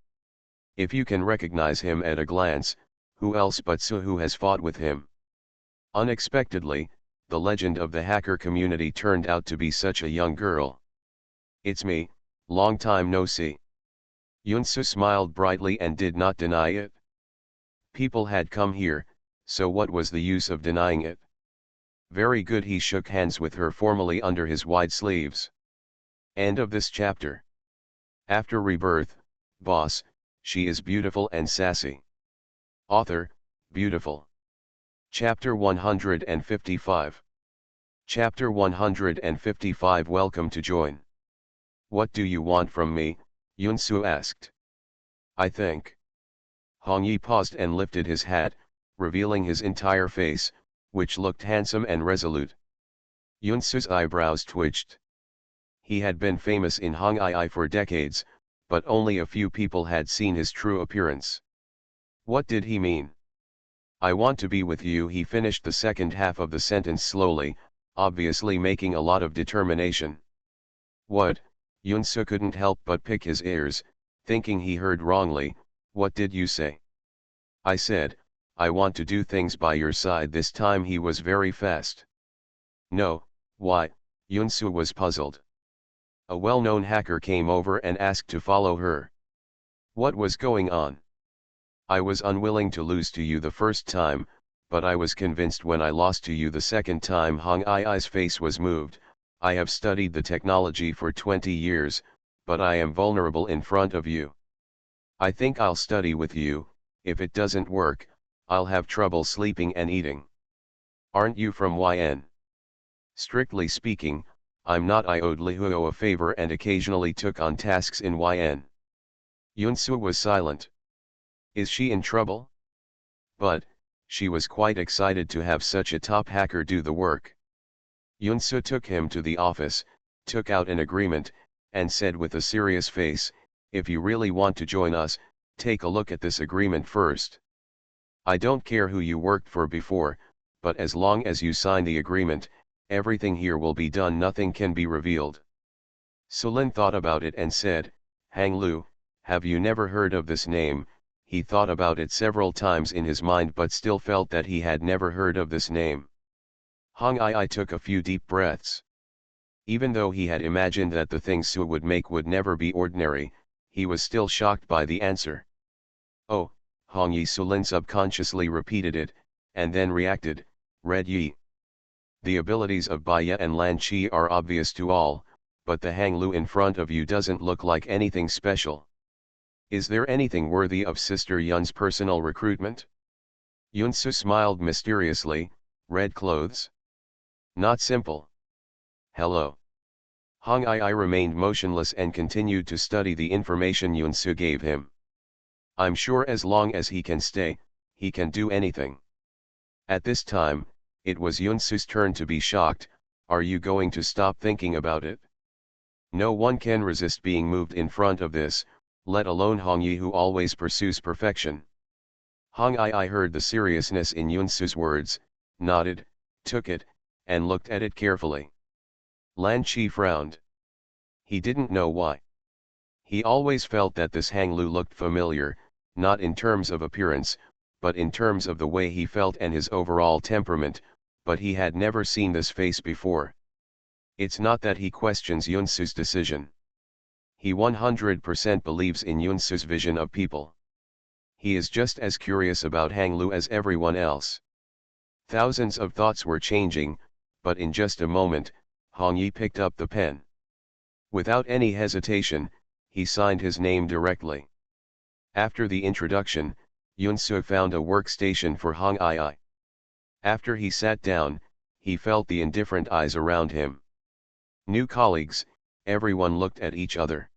If you can recognize him at a glance, who else but Su who has fought with him?" Unexpectedly, the legend of the hacker community turned out to be such a young girl. "It's me, long time no see." Yunsu smiled brightly and did not deny it. People had come here, so what was the use of denying it? Very good. He shook hands with her formally under his wide sleeves. End of this chapter. After Rebirth, Boss, she is beautiful and sassy. Author, beautiful. Chapter 155. Chapter 155. Welcome to join. "What do you want from me?" Yunsu asked. "I think." Hong Yi paused and lifted his hat, revealing his entire face, which looked handsome and resolute. Yunsu's eyebrows twitched. He had been famous in Hong Ai for decades, but only a few people had seen his true appearance. What did he mean? "I want to be with you." He finished the second half of the sentence slowly, obviously making a lot of determination. "What?" Yunsu couldn't help but pick his ears, thinking he heard wrongly. "What did you say?" "I said, I want to do things by your side." This time he was very fast. "No, why?" Yunsu was puzzled. A well-known hacker came over and asked to follow her. What was going on? "I was unwilling to lose to you the first time, but I was convinced when I lost to you the second time." Hong Ai's face was moved. "I have studied the technology for 20 years, but I am vulnerable in front of you. I think I'll study with you. If it doesn't work, I'll have trouble sleeping and eating." "Aren't you from YN?" "Strictly speaking, I'm not. I owed Li Huo a favor and occasionally took on tasks in YN." Yunsu was silent. Is she in trouble? But, she was quite excited to have such a top hacker do the work. Yunsu took him to the office, took out an agreement, and said with a serious face, "If you really want to join us, take a look at this agreement first. I don't care who you worked for before, but as long as you sign the agreement, everything here will be done. Nothing can be revealed." Sulin thought about it and said, "Hang Lu, have you never heard of this name?" He thought about it several times in his mind but still felt that he had never heard of this name. Hong Ai took a few deep breaths. Even though he had imagined that the things Su would make would never be ordinary, he was still shocked by the answer. "Oh," Hong Yi. Sulin subconsciously repeated it, and then reacted, "Red Yi." The abilities of Baya and Lan Chi are obvious to all, but the Hang Lu in front of you doesn't look like anything special. Is there anything worthy of Sister Yun's personal recruitment? Yunsu smiled mysteriously. "Red clothes? Not simple." "Hello." Hong Ai remained motionless and continued to study the information Yunsu gave him. "I'm sure as long as he can stay, he can do anything." At this time, it was Yunsu's turn to be shocked. "Are you going to stop thinking about it?" No one can resist being moved in front of this, let alone Hong Yi, who always pursues perfection. Hong Ai heard the seriousness in Yunsu's words, nodded, took it, and looked at it carefully. Lan Chi frowned. He didn't know why. He always felt that this Hang Lu looked familiar, not in terms of appearance, but in terms of the way he felt and his overall temperament, but he had never seen this face before. It's not that he questions Yunsu's decision. He 100% believes in Yunsu's vision of people. He is just as curious about Hang Lu as everyone else. Thousands of thoughts were changing, but in just a moment, Hong Yi picked up the pen. Without any hesitation, he signed his name directly. After the introduction, Yunsu found a workstation for Hong Ai. After he sat down, he felt the indifferent eyes around him. New colleagues, everyone looked at each other.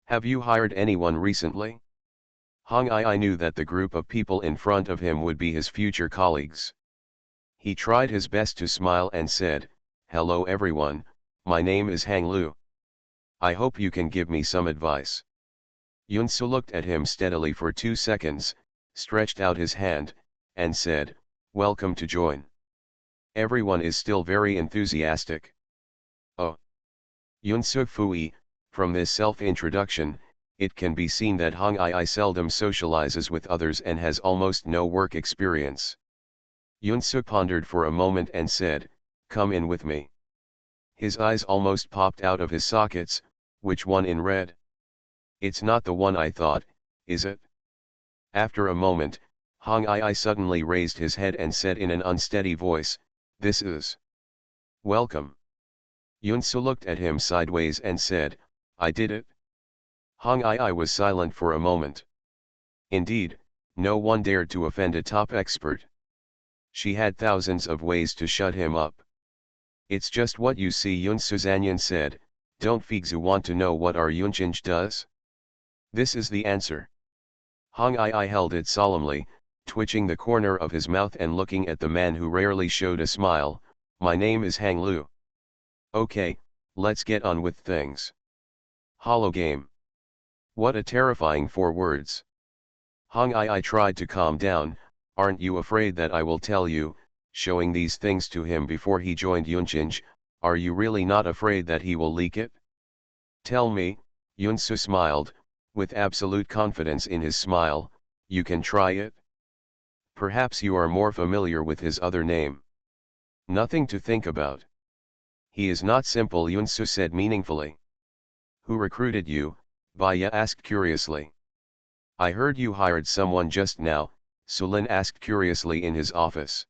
Have you hired anyone recently? Hong Ai knew that the group of people in front of him would be his future colleagues. He tried his best to smile and said, "Hello everyone, my name is Hang Lu. I hope you can give me some advice." Yunsu looked at him steadily for 2 seconds, stretched out his hand, and said, "Welcome to join." Everyone is still very enthusiastic. Oh. Yunsu Fui, from this self-introduction, it can be seen that Hong Ai seldom socializes with others and has almost no work experience. Yunsu pondered for a moment and said, "Come in with me." His eyes almost popped out of his sockets. "Which one in red?" "It's not the one I thought, is it?" After a moment, Hong Ai suddenly raised his head and said in an unsteady voice, "This is." "Welcome." Yunsu looked at him sideways and said, "I did it?" Hong Ai was silent for a moment. Indeed, no one dared to offend a top expert. She had thousands of ways to shut him up. "It's just what you see," Yunsu Zanyan said. "Don't Figzu want to know what our Yunchinj does?" "This is the answer." Hong Ai held it solemnly, twitching the corner of his mouth and looking at the man who rarely showed a smile. "My name is Hang Lu." "Okay, let's get on with things." Hologame. What a terrifying 4 words. Hong Ai tried to calm down. "Aren't you afraid that I will tell you," showing these things to him before he joined Yunchinj, "are you really not afraid that he will leak it?" "Tell me," Yunsu smiled, with absolute confidence in his smile, "you can try it? Perhaps you are more familiar with his other name." "Nothing to think about." "He is not simple," Yunsu said meaningfully. "Who recruited you?" Baya asked curiously. "I heard you hired someone just now," Sulin asked curiously in his office.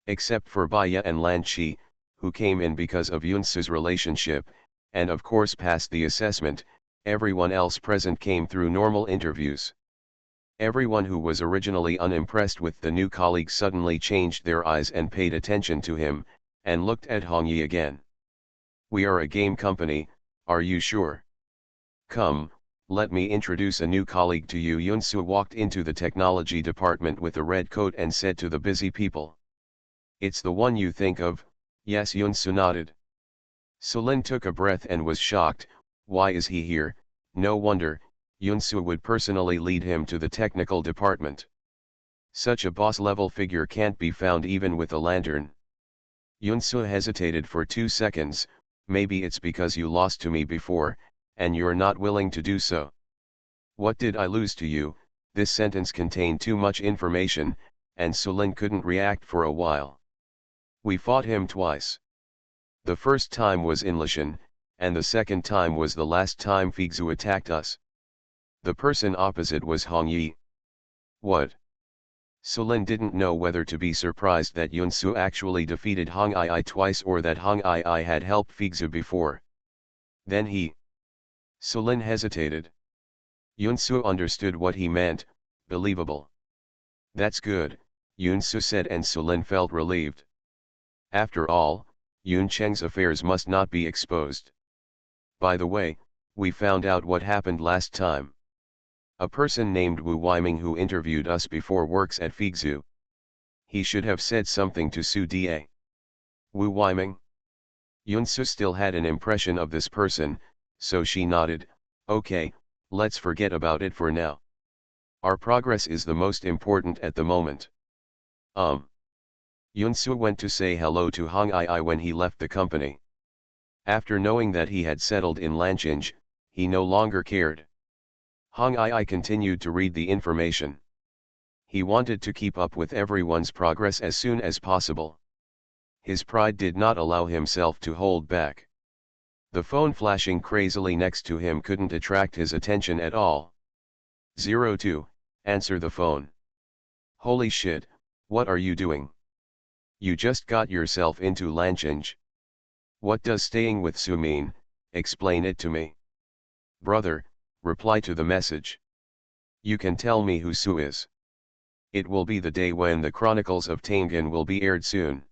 Except for Baya and Lanchi, who came in because of Yunsu's relationship, and of course passed the assessment, everyone else present came through normal interviews. Everyone who was originally unimpressed with the new colleague suddenly changed their eyes and paid attention to him, and looked at Hong Yi again. "We are a game company, are you sure? Come, let me introduce a new colleague to you." Yunsu walked into the technology department with a red coat and said to the busy people. "It's the one you think of." "Yes," Yunsu nodded. Sulin took a breath and was shocked. Why is he here? No wonder, Yunsu would personally lead him to the technical department. Such a boss-level figure can't be found even with a lantern. Yunsu hesitated for 2 seconds. "Maybe it's because you lost to me before, and you're not willing to do so." "What did I lose to you?" This sentence contained too much information, and Sulin couldn't react for a while. "We fought him twice. The first time was in Lishan, and the second time was the last time Figzu attacked us. The person opposite was Hong Yi." "What?" Sulin didn't know whether to be surprised that Yunsu actually defeated Hong Ai twice or that Hong Ai had helped Figzu before. "Then he..." Sulin hesitated. Yunsu understood what he meant. Believable. "That's good," Yunsu said, and Sulin felt relieved. After all, Yun Cheng's affairs must not be exposed. "By the way, we found out what happened last time. A person named Wu Weiming who interviewed us before works at Figzu. He should have said something to Su Da." "Wu Weiming?" Yunsu still had an impression of this person, so she nodded. "Okay, let's forget about it for now. Our progress is the most important at the moment." Yunsu went to say hello to Hong Ai when he left the company. After knowing that he had settled in Lanchinj, he no longer cared. Hong Ai continued to read the information. He wanted to keep up with everyone's progress as soon as possible. His pride did not allow himself to hold back. The phone flashing crazily next to him couldn't attract his attention at all. 02, answer the phone. "Holy shit, what are you doing? You just got yourself into Lanchinj. What does staying with Su mean? Explain it to me." "Brother, reply to the message. You can tell me who Su is." It will be the day when the Chronicles of Tengen will be aired soon.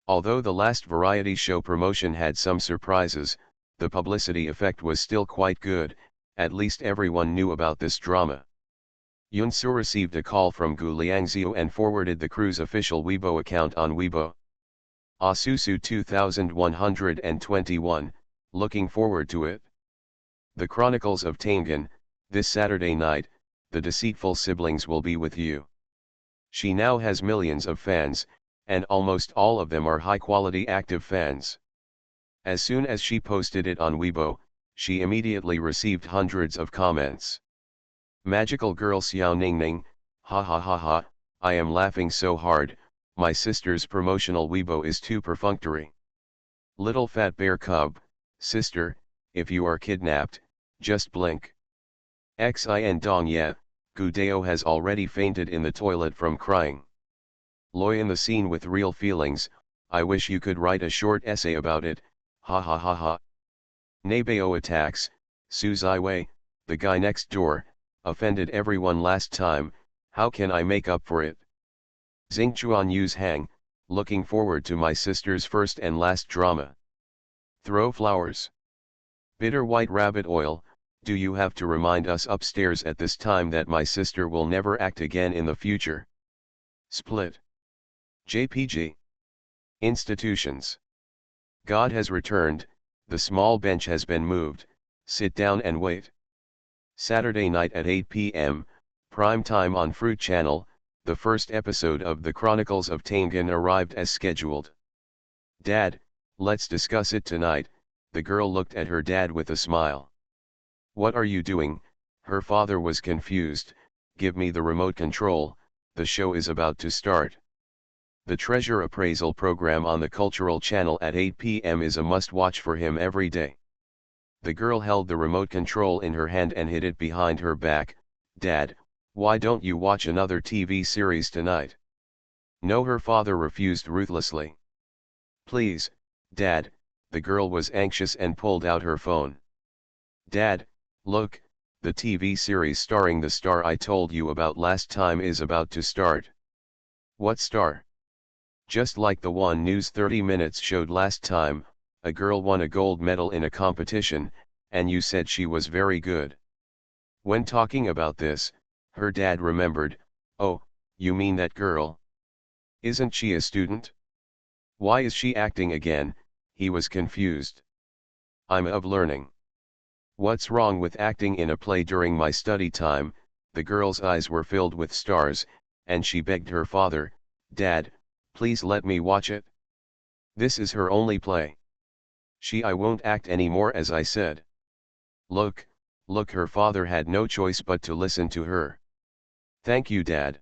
Although the last variety show promotion had some surprises, the publicity effect was still quite good, at least everyone knew about this drama. Yunsu received a call from Gu Liangziu and forwarded the crew's official Weibo account on Weibo. Asusu 2121, looking forward to it. The Chronicles of Tengen, this Saturday night, the deceitful siblings will be with you. She now has millions of fans, and almost all of them are high-quality active fans. As soon as she posted it on Weibo, she immediately received hundreds of comments. Magical girl Xiao Ningning, ha ha ha ha, I am laughing so hard, my sister's promotional Weibo is too perfunctory. Little fat bear cub, sister, if you are kidnapped, just blink. Xin Dong Ye, Gu Dao has already fainted in the toilet from crying. Loi in the scene with real feelings, I wish you could write a short essay about it, ha ha ha ha. Nebeo attacks, Su Ziwei, the guy next door, offended everyone last time, how can I make up for it? Xingchuan Yu's Hang, looking forward to my sister's first and last drama. Throw flowers. Bitter white rabbit oil, do you have to remind us upstairs at this time that my sister will never act again in the future? Split. JPG. Institutions. God has returned, the small bench has been moved, sit down and wait. Saturday night at 8 p.m., prime time on Fruit Channel, the first episode of the Chronicles of Tengen arrived as scheduled. Dad, let's discuss it tonight, the girl looked at her dad with a smile. What are you doing? Her father was confused, give me the remote control, the show is about to start. The treasure appraisal program on the Cultural Channel at 8 p.m. is a must-watch for him every day. The girl held the remote control in her hand and hid it behind her back. Dad, why don't you watch another TV series tonight? No, her father refused ruthlessly. Please, Dad, the girl was anxious and pulled out her phone. Dad, look, the TV series starring the star I told you about last time is about to start. What star? Just like the one News 30 Minutes showed last time, a girl won a gold medal in a competition, and you said she was very good. When talking about this, her dad remembered, oh, you mean that girl? Isn't she a student? Why is she acting again? He was confused. I'm of learning. What's wrong with acting in a play during my study time? The girl's eyes were filled with stars, and she begged her father, Dad, please let me watch it. This is her only play. I won't act anymore as I said. Look, her father had no choice but to listen to her. Thank you, Dad.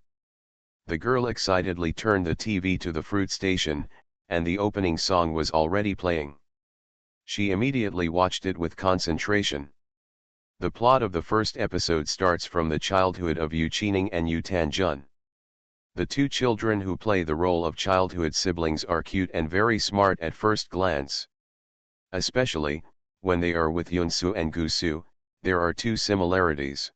The girl excitedly turned the TV to the fruit station, and the opening song was already playing. She immediately watched it with concentration. The plot of the first episode starts from the childhood of Yu Qining and Yu Tanjun. The two children who play the role of childhood siblings are cute and very smart at first glance. Especially, when they are with Yunsu and Gusu, there are two similarities.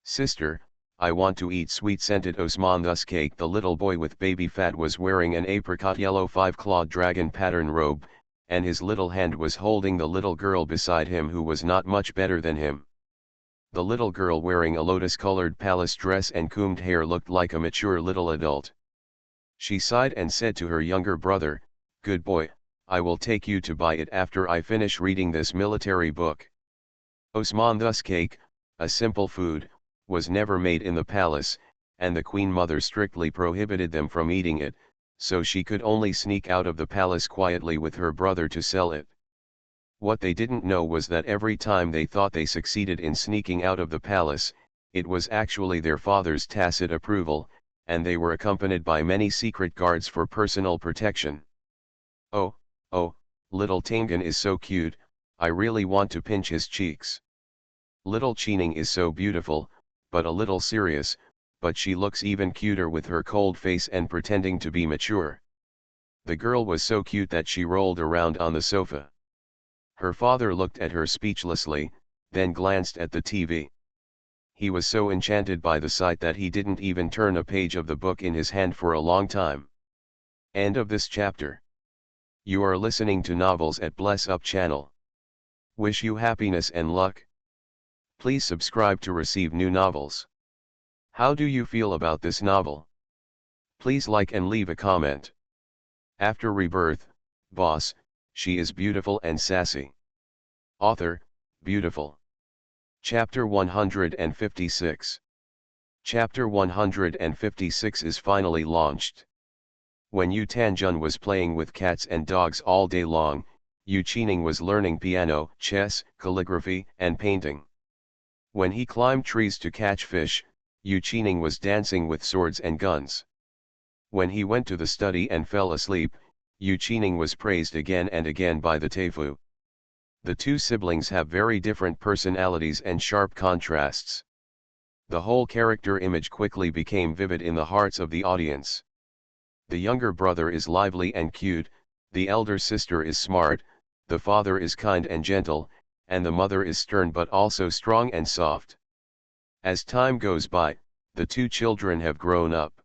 Sister, I want to eat sweet-scented osmanthus cake. The little boy with baby fat was wearing an apricot yellow five-clawed dragon pattern robe, and his little hand was holding the little girl beside him who was not much better than him. The little girl wearing a lotus-colored palace dress and combed hair looked like a mature little adult. She sighed and said to her younger brother, good boy, I will take you to buy it after I finish reading this military book. Osmanthus cake, a simple food, was never made in the palace, and the queen mother strictly prohibited them from eating it, so she could only sneak out of the palace quietly with her brother to sell it. What they didn't know was that every time they thought they succeeded in sneaking out of the palace, it was actually their father's tacit approval, and they were accompanied by many secret guards for personal protection. Oh, little Tengen is so cute, I really want to pinch his cheeks. Little Qining is so beautiful, but a little serious, but she looks even cuter with her cold face and pretending to be mature. The girl was so cute that she rolled around on the sofa. Her father looked at her speechlessly, then glanced at the TV. He was so enchanted by the sight that he didn't even turn a page of the book in his hand for a long time. End of this chapter. You are listening to Novels at Bless Up channel. Wish you happiness and luck. Please subscribe to receive new novels. How do you feel about this novel? Please like and leave a comment. After Rebirth, Boss, she is beautiful and sassy. Author, beautiful. Chapter 156. Chapter 156 is finally launched. When Yu Tanjun was playing with cats and dogs all day long, Yu Qining was learning piano, chess, calligraphy, and painting. When he climbed trees to catch fish, Yu Qining was dancing with swords and guns. When he went to the study and fell asleep, Yu Qining was praised again and again by the Teifu. The two siblings have very different personalities and sharp contrasts. The whole character image quickly became vivid in the hearts of the audience. The younger brother is lively and cute, the elder sister is smart, the father is kind and gentle, and the mother is stern but also strong and soft. As time goes by, the two children have grown up.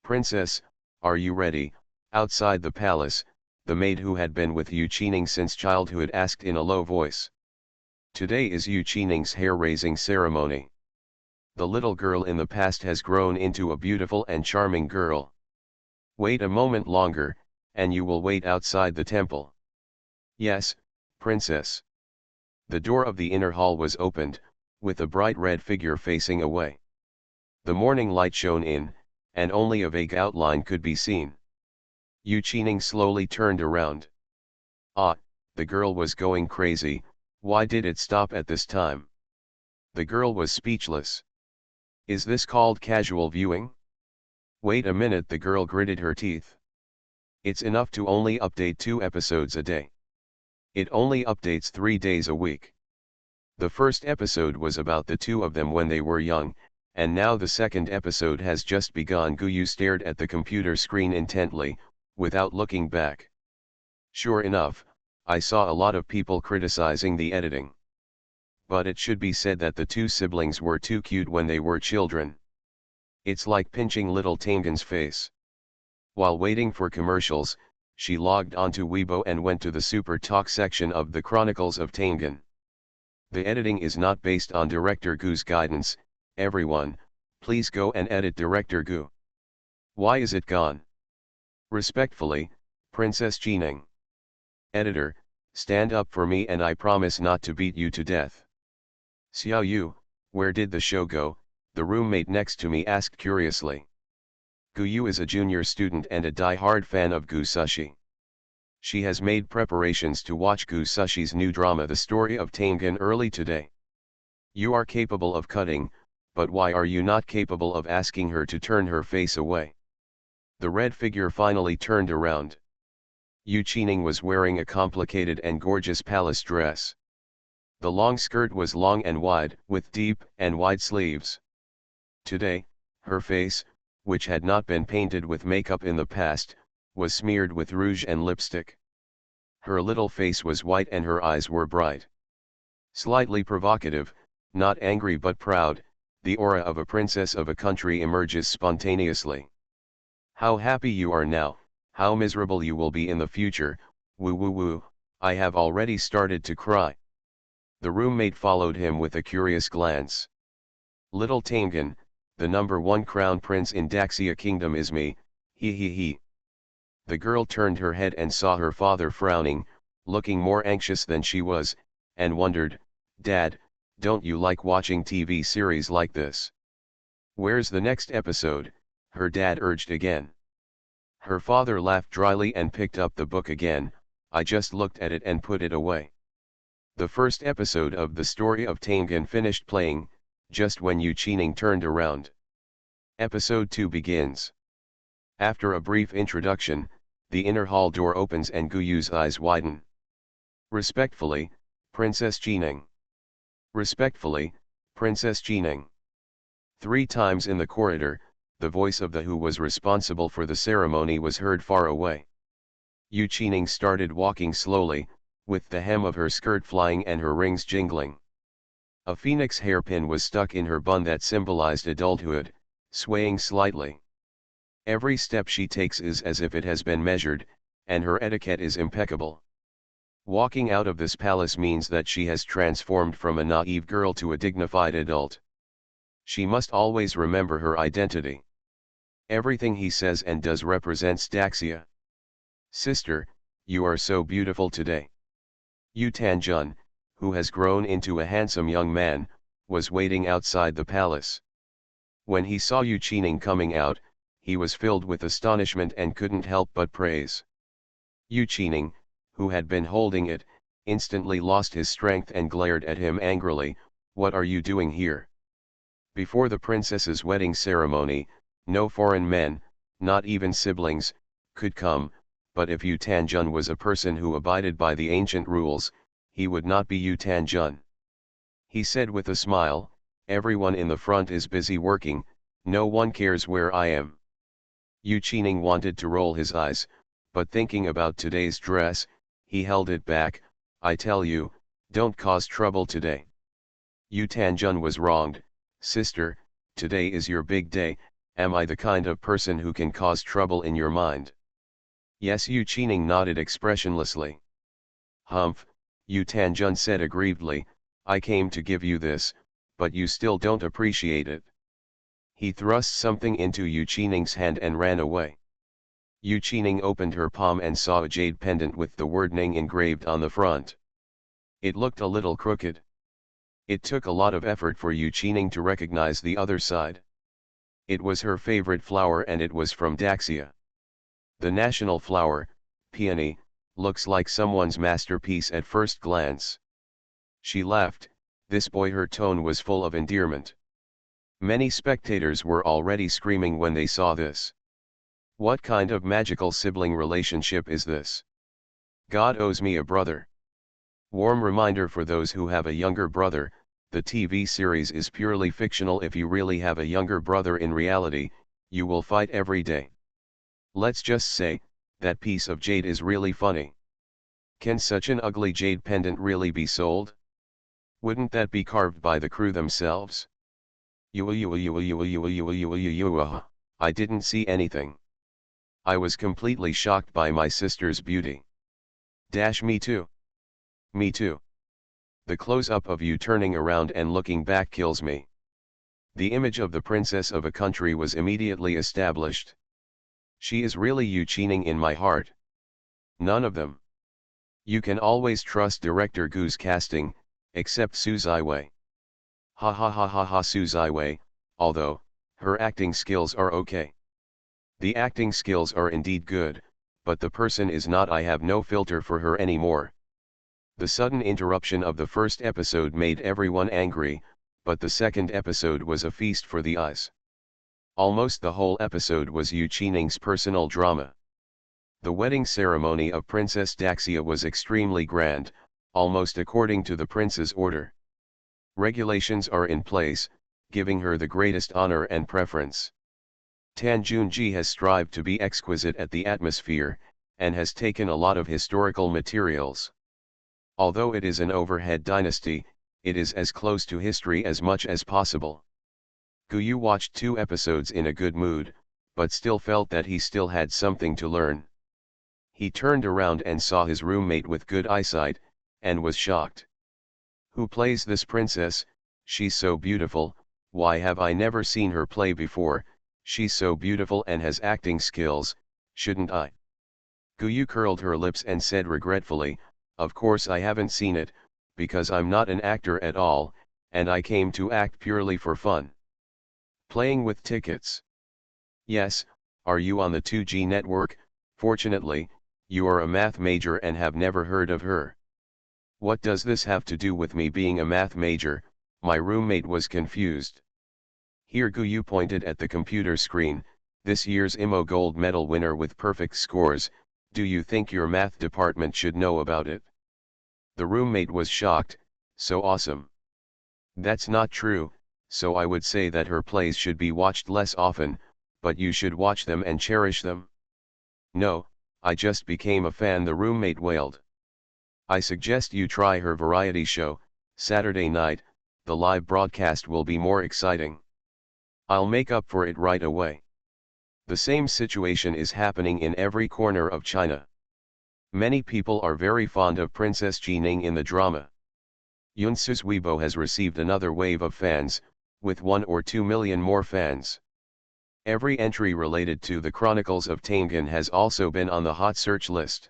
"Princess, are you ready?" Outside the palace, the maid who had been with Yu Qining since childhood asked in a low voice. Today is Yu Qining's hair-raising ceremony. The little girl in the past has grown into a beautiful and charming girl. Wait a moment longer, and you will wait outside the temple. Yes, princess. The door of the inner hall was opened, with a bright red figure facing away. The morning light shone in, and only a vague outline could be seen. Yu Qining slowly turned around. Ah, the girl was going crazy. Why did it stop at this time? The girl was speechless. Is this called casual viewing? Wait a minute, the girl gritted her teeth. It's enough to only update 2 episodes a day. It only updates 3 days a week. The first episode was about the two of them when they were young, and now the second episode has just begun. Guyu stared at the computer screen intently, without looking back. Sure enough, I saw a lot of people criticizing the editing. But it should be said that the two siblings were too cute when they were children. It's like pinching little Tangen's face. While waiting for commercials, she logged onto Weibo and went to the Super Talk section of the Chronicles of Tangen. The editing is not based on Director Gu's guidance. Everyone, please go and edit Director Gu. Why is it gone? Respectfully, Princess Qining. Editor, stand up for me and I promise not to beat you to death. Xiao Yu, where did the show go? The roommate next to me asked curiously. Gu Yu is a junior student and a die-hard fan of Gu Sushi. She has made preparations to watch Gu Sushi's new drama The Story of Tangen early today. You are capable of cutting, but why are you not capable of asking her to turn her face away? The red figure finally turned around. Yu Qining was wearing a complicated and gorgeous palace dress. The long skirt was long and wide, with deep and wide sleeves. Today, her face, which had not been painted with makeup in the past, was smeared with rouge and lipstick. Her little face was white and her eyes were bright. Slightly provocative, not angry but proud, the aura of a princess of a country emerges spontaneously. How happy you are now, how miserable you will be in the future. Woo woo woo, I have already started to cry. The roommate followed him with a curious glance. Little Tangen, the #1 crown prince in Daxia Kingdom is me, he he he. The girl turned her head and saw her father frowning, looking more anxious than she was, and wondered, Dad, don't you like watching TV series like this? Where's the next episode? Her dad urged again. Her father laughed dryly and picked up the book again. I just looked at it and put it away. The first episode of The Story of Tangen finished playing, just when Yu Qining turned around. Episode 2 begins. After a brief introduction, the inner hall door opens and Guyu's eyes widen. Respectfully, Princess Qining. Respectfully, Princess Qining. 3 times in the corridor, the voice of the who was responsible for the ceremony was heard far away. Yu Qining started walking slowly, with the hem of her skirt flying and her rings jingling. A phoenix hairpin was stuck in her bun that symbolized adulthood, swaying slightly. Every step she takes is as if it has been measured, and her etiquette is impeccable. Walking out of this palace means that she has transformed from a naive girl to a dignified adult. She must always remember her identity. Everything he says and does represents Daxia. Sister, you are so beautiful today. Yu Tanjun, who has grown into a handsome young man, was waiting outside the palace. When he saw Yu Qining coming out, he was filled with astonishment and couldn't help but praise. Yu Qining, who had been holding it, instantly lost his strength and glared at him angrily. What are you doing here? Before the princess's wedding ceremony, no foreign men, not even siblings, could come, but if Yu Tanjun was a person who abided by the ancient rules, he would not be Yu Tanjun. He said with a smile, everyone in the front is busy working, no one cares where I am. Yu Qining wanted to roll his eyes, but thinking about today's dress, he held it back. I tell you, don't cause trouble today. Yu Tanjun was wronged. Sister, today is your big day. Am I the kind of person who can cause trouble in your mind? Yes, Yu Qining nodded expressionlessly. Humph, Yu Tanjun said aggrievedly, I came to give you this, but you still don't appreciate it. He thrust something into Yu Qining's hand and ran away. Yu Qining opened her palm and saw a jade pendant with the word Ning engraved on the front. It looked a little crooked. It took a lot of effort for Yu Qining to recognize the other side. It was her favorite flower and it was from Daxia. The national flower, peony, looks like someone's masterpiece at first glance. She laughed. This boy, her tone was full of endearment. Many spectators were already screaming when they saw this. What kind of magical sibling relationship is this? God owes me a brother. Warm reminder for those who have a younger brother, the TV series is purely fictional. If you really have a younger brother in reality, you will fight every day. Let's just say, that piece of jade is really funny. Can such an ugly jade pendant really be sold? Wouldn't that be carved by the crew themselves? I didn't see anything. I was completely shocked by my sister's beauty. Me too. Me too. The close-up of you turning around and looking back kills me. The image of the princess of a country was immediately established. She is really Yu Qining in my heart. None of them. You can always trust director Gu's casting, except Su Ziwei. Ha ha ha ha ha. Su Ziwei, although, her acting skills are okay. The acting skills are indeed good, but the person is not. I have no filter for her anymore. The sudden interruption of the first episode made everyone angry, but the second episode was a feast for the eyes. Almost the whole episode was Yu Qining's personal drama. The wedding ceremony of Princess Daxia was extremely grand, almost according to the prince's order. Regulations are in place, giving her the greatest honor and preference. Tanjunji has strived to be exquisite at the atmosphere, and has taken a lot of historical materials. Although it is an overhead dynasty, it is as close to history as much as possible. Guyu watched 2 episodes in a good mood, but still felt that he still had something to learn. He turned around and saw his roommate with good eyesight, and was shocked. Who plays this princess? She's so beautiful, why have I never seen her play before? She's so beautiful and has acting skills, shouldn't I? Guyu curled her lips and said regretfully, of course I haven't seen it, because I'm not an actor at all, and I came to act purely for fun. Playing with tickets. Yes, are you on the 2G network? Fortunately, you are a math major and have never heard of her. What does this have to do with me being a math major? My roommate was confused. Here Guyu pointed at the computer screen, this year's IMO gold medal winner with perfect scores, do you think your math department should know about it? The roommate was shocked, so awesome. That's not true, so I would say that her plays should be watched less often, but you should watch them and cherish them. No, I just became a fan, the roommate wailed. I suggest you try her variety show, Saturday night, the live broadcast will be more exciting. I'll make up for it right away. The same situation is happening in every corner of China. Many people are very fond of Princess Jining in the drama. Yunsu's Weibo has received another wave of fans, with 1 or 2 million more fans. Every entry related to the Chronicles of Tangan has also been on the hot search list.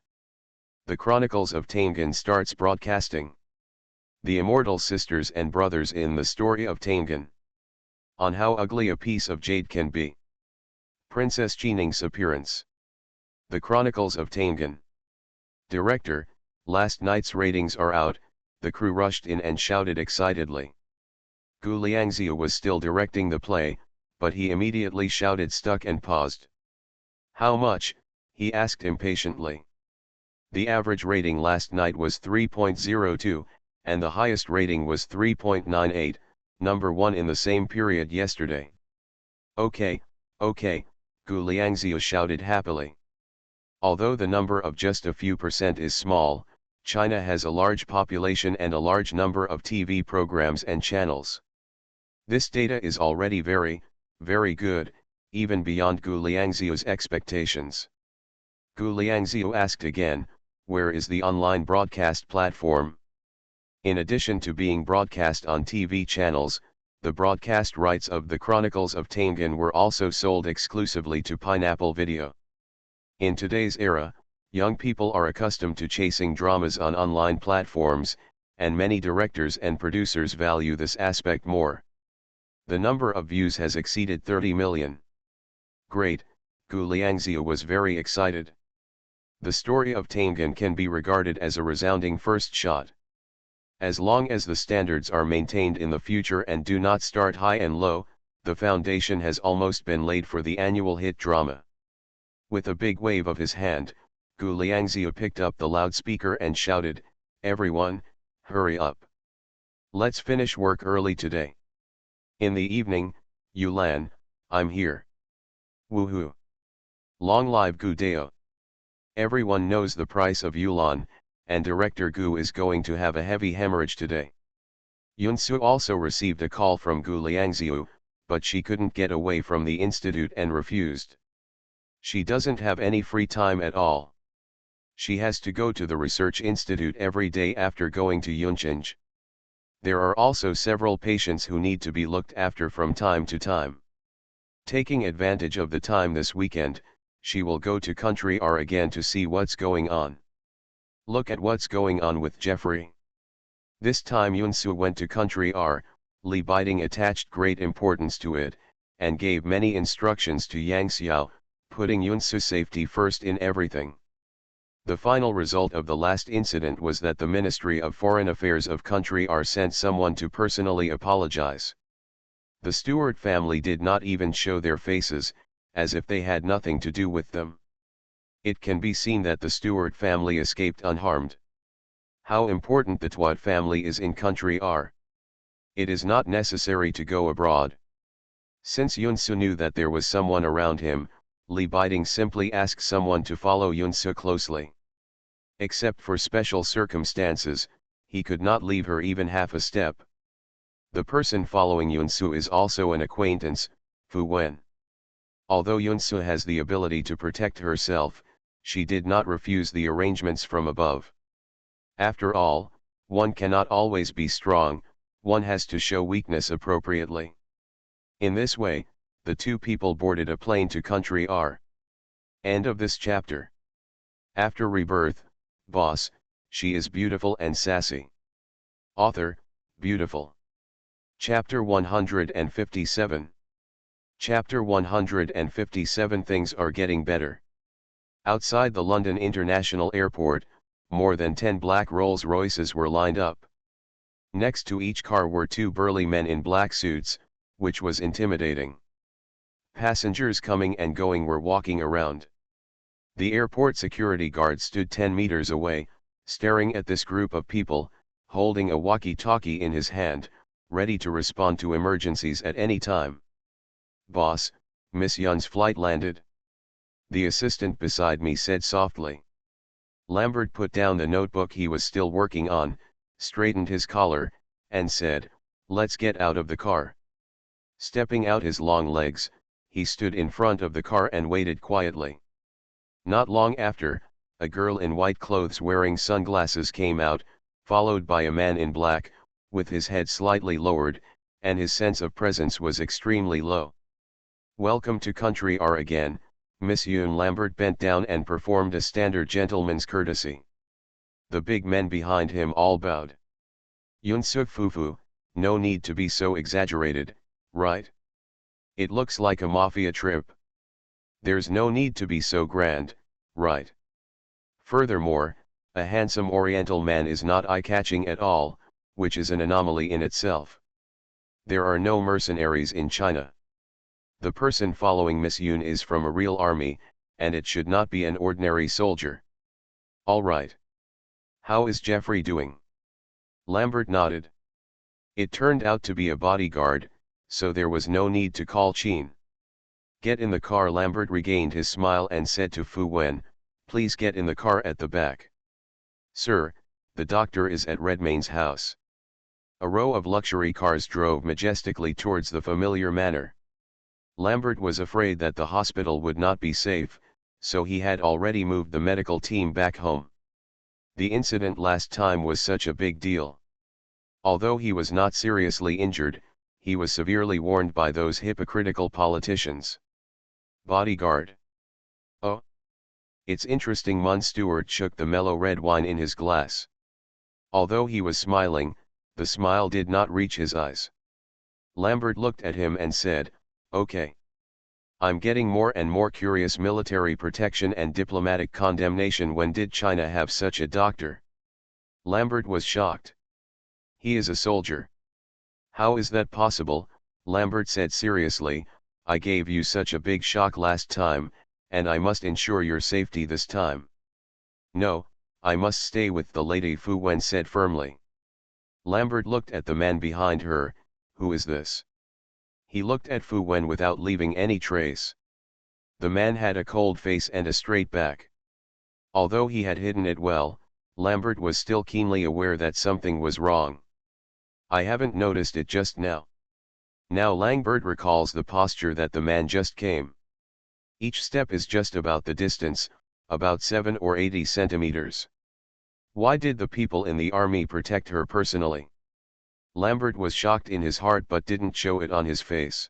The Chronicles of Tangan starts broadcasting. The immortal sisters and brothers in the story of Tangan. On how ugly a piece of jade can be. Princess Jining's appearance. The Chronicles of Tangan. Director, last night's ratings are out, the crew rushed in and shouted excitedly. Gu Liangzia was still directing the play, but he immediately shouted stuck and paused. How much? He asked impatiently. The average rating last night was 3.02, and the highest rating was 3.98, number 1 in the same period yesterday. Okay, okay, Gu Liangzia shouted happily. Although the number of just a few percent is small, China has a large population and a large number of TV programs and channels. This data is already very, very good, even beyond Gu Liangzia's expectations. Gu Liangzia asked again, where is the online broadcast platform? In addition to being broadcast on TV channels, the broadcast rights of the Chronicles of Tangan were also sold exclusively to Pineapple Video. In today's era, young people are accustomed to chasing dramas on online platforms, and many directors and producers value this aspect more. The number of views has exceeded 30 million. Great, Gu Liangzia was very excited. The story of Tangan can be regarded as a resounding first shot. As long as the standards are maintained in the future and do not start high and low, the foundation has almost been laid for the annual hit drama. With a big wave of his hand, Gu Liangzia picked up the loudspeaker and shouted, everyone, hurry up. Let's finish work early today. In the evening, Yulan, I'm here. Woohoo. Long live Gu Dao. Everyone knows the price of Yulan, and director Gu is going to have a heavy hemorrhage today. Yunsu also received a call from Gu Liangzia, but she couldn't get away from the institute and refused. She doesn't have any free time at all. She has to go to the research institute every day after going to Yuncheng. There are also several patients who need to be looked after from time to time. Taking advantage of the time this weekend, she will go to Country R again to see what's going on. Look at what's going on with Jeffrey. This time Yunsu went to Country R, Li Biding attached great importance to it, and gave many instructions to Yang Xiao, putting Yunsu's safety first in everything. The final result of the last incident was that the Ministry of Foreign Affairs of Country R sent someone to personally apologize. The Stewart family did not even show their faces, as if they had nothing to do with them. It can be seen that the Stewart family escaped unharmed. How important the Tuat family is in Country R. It is not necessary to go abroad. Since Yunsu knew that there was someone around him, Li Biding simply asked someone to follow Yunsu closely. Except for special circumstances, he could not leave her even half a step. The person following Yunsu is also an acquaintance, Fu Wen. Although Yunsu has the ability to protect herself, she did not refuse the arrangements from above. After all, one cannot always be strong, one has to show weakness appropriately. In this way, the two people boarded a plane to Country R. End of this chapter. After Rebirth, Boss, she is beautiful and sassy. Author, beautiful. Chapter 157. Chapter 157. Things are getting better. Outside the London International Airport, more than 10 black Rolls-Royces were lined up. Next to each car were two burly men in black suits, which was intimidating. Passengers coming and going were walking around. The airport security guard stood 10 meters away, staring at this group of people, holding a walkie-talkie in his hand, ready to respond to emergencies at any time. Boss, Miss Yun's flight landed. The assistant beside me said softly. Lambert put down the notebook he was still working on, straightened his collar, and said, Let's get out of the car. Stepping out his long legs, he stood in front of the car and waited quietly. Not long after, a girl in white clothes wearing sunglasses came out, followed by a man in black, with his head slightly lowered, and his sense of presence was extremely low. "Welcome to Country R again, Miss Yoon." Lambert bent down and performed a standard gentleman's courtesy. The big men behind him all bowed. "Yoon Suk Fufu, no need to be so exaggerated, right? It looks like a mafia trip. There's no need to be so grand, right? Furthermore, a handsome oriental man is not eye-catching at all, which is an anomaly in itself. There are no mercenaries in China. The person following Miss Yoon is from a real army, and it should not be an ordinary soldier. All right. How is Jeffrey doing?" Lambert nodded. It turned out to be a bodyguard, so there was no need to call Chin. "Get in the car." Lambert regained his smile and said to Fu Wen, "Please get in the car at the back." "Sir, the doctor is at Redmayne's house." A row of luxury cars drove majestically towards the familiar manor. Lambert was afraid that the hospital would not be safe, so he had already moved the medical team back home. The incident last time was such a big deal. Although he was not seriously injured, he was severely warned by those hypocritical politicians. "Bodyguard? Oh. It's interesting." Mun Stewart shook the mellow red wine in his glass. Although he was smiling, the smile did not reach his eyes. Lambert looked at him and said, "Okay. I'm getting more and more curious. Military protection and diplomatic condemnation. When did China have such a doctor?" Lambert was shocked. "He is a soldier." "How is that possible?" Lambert said seriously. "I gave you such a big shock last time, and I must ensure your safety this time." "No, I must stay with the lady," Fu Wen said firmly. Lambert looked at the man behind her. "Who is this?" He looked at Fu Wen without leaving any trace. The man had a cold face and a straight back. Although he had hidden it well, Lambert was still keenly aware that something was wrong. "I haven't noticed it just now." Now Lambert recalls the posture that the man just came. Each step is just about the distance, about 7 or 80 centimeters. Why did the people in the army protect her personally? Lambert was shocked in his heart but didn't show it on his face.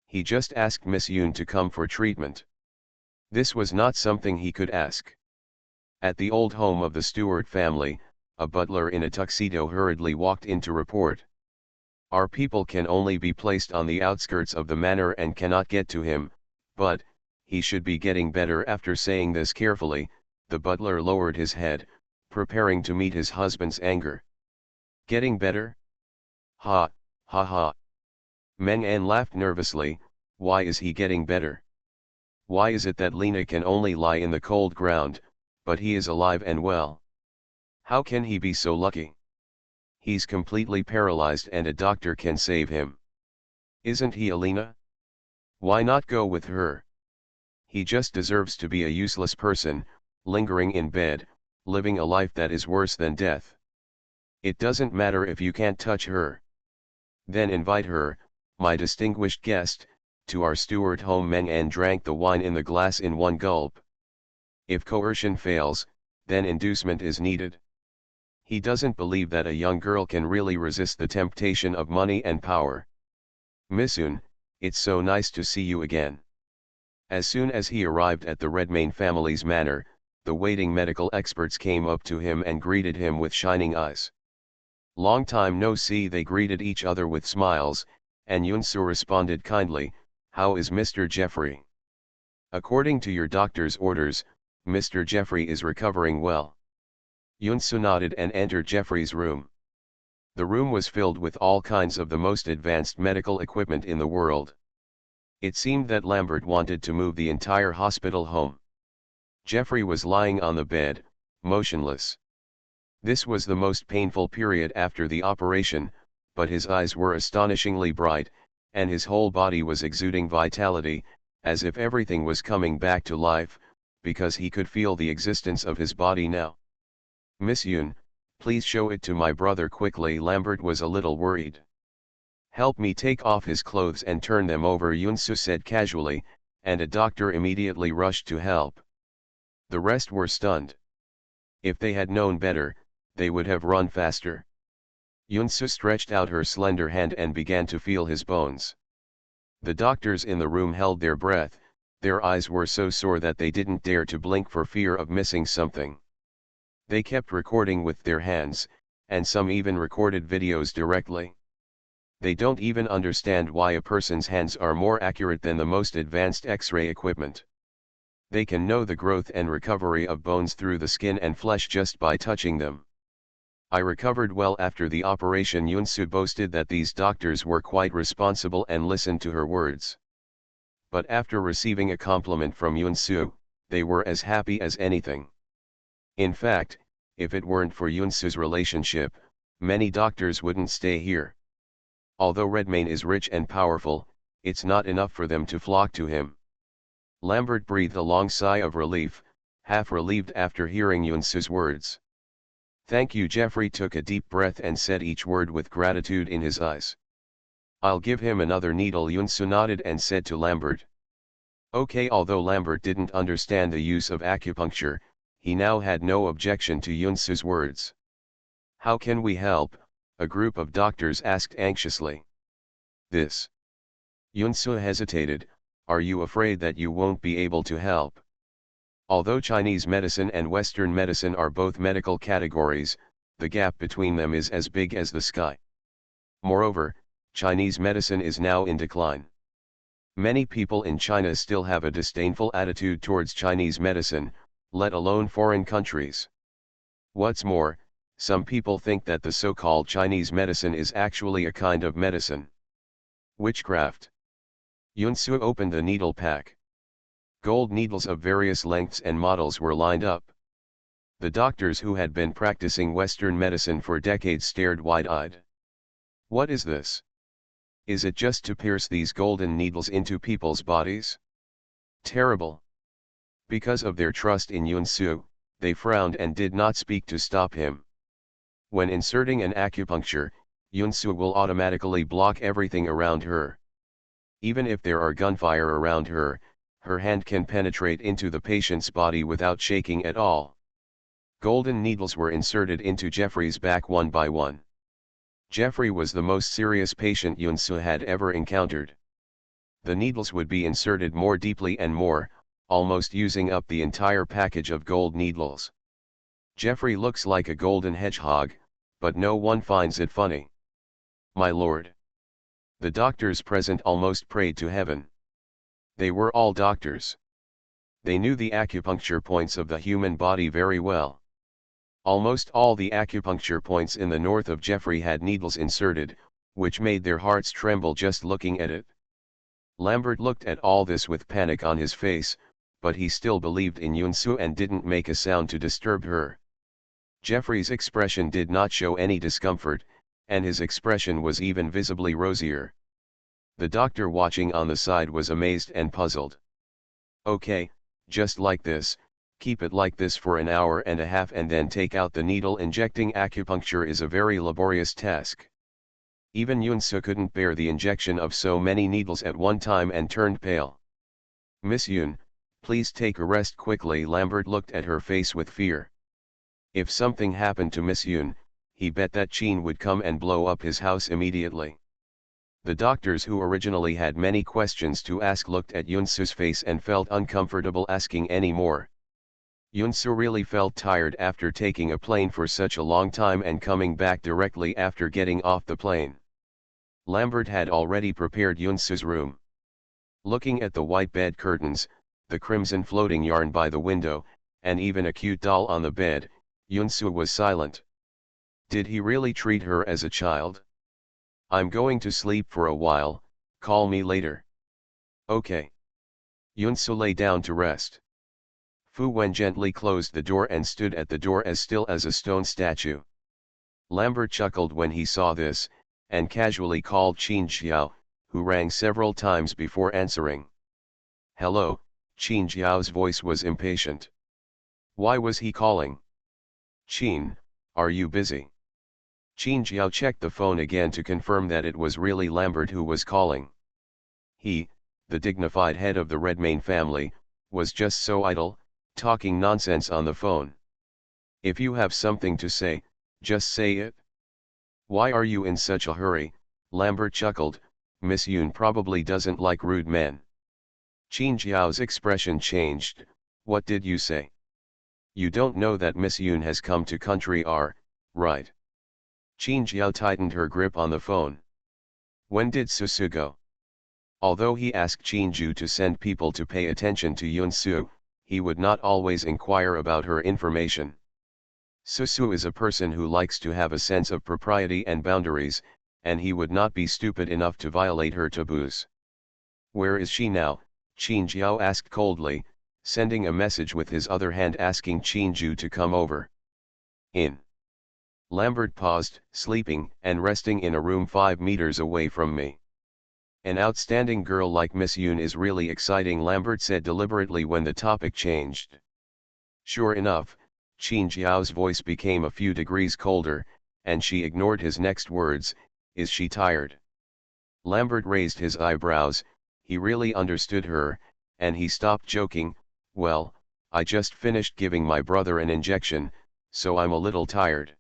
He just asked Miss Yoon to come for treatment. This was not something he could ask. At the old home of the Stewart family, a butler in a tuxedo hurriedly walked in to report. "Our people can only be placed on the outskirts of the manor and cannot get to him, but he should be getting better." After saying this carefully, the butler lowered his head, preparing to meet his husband's anger. "Getting better? Ha, ha ha." Meng An laughed nervously. "Why is he getting better? Why is it that Lena can only lie in the cold ground, but he is alive and well? How can he be so lucky? He's completely paralyzed and a doctor can save him. Isn't he, Alina? Why not go with her? He just deserves to be a useless person, lingering in bed, living a life that is worse than death. It doesn't matter if you can't touch her. Then invite her, my distinguished guest, to our Stewart home." Meng An drank the wine in the glass in one gulp. If coercion fails, then inducement is needed. He doesn't believe that a young girl can really resist the temptation of money and power. "Miss Yoon, it's so nice to see you again." As soon as he arrived at the Redmayne family's manor, the waiting medical experts came up to him and greeted him with shining eyes. "Long time no see." They greeted each other with smiles, and Yunsu responded kindly, "How is Mr. Jeffrey?" "According to your doctor's orders, Mr. Jeffrey is recovering well." Yunsu nodded and entered Jeffrey's room. The room was filled with all kinds of the most advanced medical equipment in the world. It seemed that Lambert wanted to move the entire hospital home. Jeffrey was lying on the bed, motionless. This was the most painful period after the operation, but his eyes were astonishingly bright, and his whole body was exuding vitality, as if everything was coming back to life, because he could feel the existence of his body now. "Miss Yoon, please show it to my brother quickly." Lambert was a little worried. Help me take off his clothes and turn them over, Yunsu said casually, and a doctor immediately rushed to help. The rest were stunned. If they had known better, they would have run faster. Yunsu stretched out her slender hand and began to feel his bones. The doctors in the room held their breath, their eyes were so sore that they didn't dare to blink for fear of missing something. They kept recording with their hands, and some even recorded videos directly. They don't even understand why a person's hands are more accurate than the most advanced X-ray equipment. They can know the growth and recovery of bones through the skin and flesh just by touching them. I recovered well after the operation. Yunsu boasted that these doctors were quite responsible and listened to her words. But after receiving a compliment from Yunsu, they were as happy as anything. In fact, if it weren't for Yunsu's relationship, many doctors wouldn't stay here. Although Redmayne is rich and powerful, it's not enough for them to flock to him. Lambert breathed a long sigh of relief, half relieved after hearing Yunsu's words. Thank you. Jeffrey took a deep breath and said each word with gratitude in his eyes. I'll give him another needle. Yunsu nodded and said to Lambert. Okay. Although Lambert didn't understand the use of acupuncture, he now had no objection to Yunsu's words. How can we help? A group of doctors asked anxiously. This. Yunsu hesitated. Are you afraid that you won't be able to help? Although Chinese medicine and Western medicine are both medical categories, the gap between them is as big as the sky. Moreover, Chinese medicine is now in decline. Many people in China still have a disdainful attitude towards Chinese medicine, let alone foreign countries. What's more, some people think that the so-called Chinese medicine is actually a kind of medicine. Witchcraft. Yunsu opened the needle pack. Gold needles of various lengths and models were lined up. The doctors who had been practicing Western medicine for decades stared wide-eyed. What is this? Is it just to pierce these golden needles into people's bodies? Terrible. Because of their trust in Yunsu, they frowned and did not speak to stop him. When inserting an acupuncture, Yunsu will automatically block everything around her. Even if there are gunfire around her, her hand can penetrate into the patient's body without shaking at all. Golden needles were inserted into Jeffrey's back one by one. Jeffrey was the most serious patient Yunsu had ever encountered. The needles would be inserted more deeply and more, almost using up the entire package of gold needles. Jeffrey looks like a golden hedgehog, but no one finds it funny. My lord. The doctors present almost prayed to heaven. They were all doctors. They knew the acupuncture points of the human body very well. Almost all the acupuncture points in the north of Jeffrey had needles inserted, which made their hearts tremble just looking at it. Lambert looked at all this with panic on his face, but he still believed in Yunsu and didn't make a sound to disturb her. Jeffrey's expression did not show any discomfort, and his expression was even visibly rosier. The doctor watching on the side was amazed and puzzled. Okay, just like this, keep it like this for an hour and a half and then take out the needle. Injecting acupuncture is a very laborious task. Even Yunsu couldn't bear the injection of so many needles at one time and turned pale. Miss Yun, please take a rest quickly. Lambert looked at her face with fear. If something happened to Miss Yun, he bet that Qin would come and blow up his house immediately. The doctors who originally had many questions to ask looked at Yunsu's face and felt uncomfortable asking any more. Yunsu really felt tired after taking a plane for such a long time and coming back directly after getting off the plane. Lambert had already prepared Yunsu's room. Looking at the white bed curtains, the crimson floating yarn by the window, and even a cute doll on the bed, Yunsu was silent. Did he really treat her as a child? I'm going to sleep for a while, call me later. Okay. Yunsu lay down to rest. Fu Wen gently closed the door and stood at the door as still as a stone statue. Lambert chuckled when he saw this, and casually called Qin Xiao, who rang several times before answering. Hello, Qin Xiao's voice was impatient. Why was he calling? Qin, are you busy? Qin Jiao checked the phone again to confirm that it was really Lambert who was calling. He, the dignified head of the Redmayne family, was just so idle, talking nonsense on the phone. If you have something to say, just say it. Why are you in such a hurry? Lambert chuckled. Miss Yoon probably doesn't like rude men. Qin Jiao's expression changed. What did you say? You don't know that Miss Yoon has come to country R, right? Qin Jiao tightened her grip on the phone. When did Susu go? Although he asked Qin Ju to send people to pay attention to Yun Su, he would not always inquire about her information. Susu is a person who likes to have a sense of propriety and boundaries, and he would not be stupid enough to violate her taboos. Where is she now? Qin Jiao asked coldly, sending a message with his other hand asking Qin Ju to come over. In. Lambert paused, sleeping and resting in a room 5 meters away from me. An outstanding girl like Miss Yoon is really exciting, Lambert said deliberately when the topic changed. Sure enough, Qin Jiao's voice became a few degrees colder, and she ignored his next words, is she tired? Lambert raised his eyebrows, he really understood her, and he stopped joking, well, I just finished giving my brother an injection, so I'm a little tired.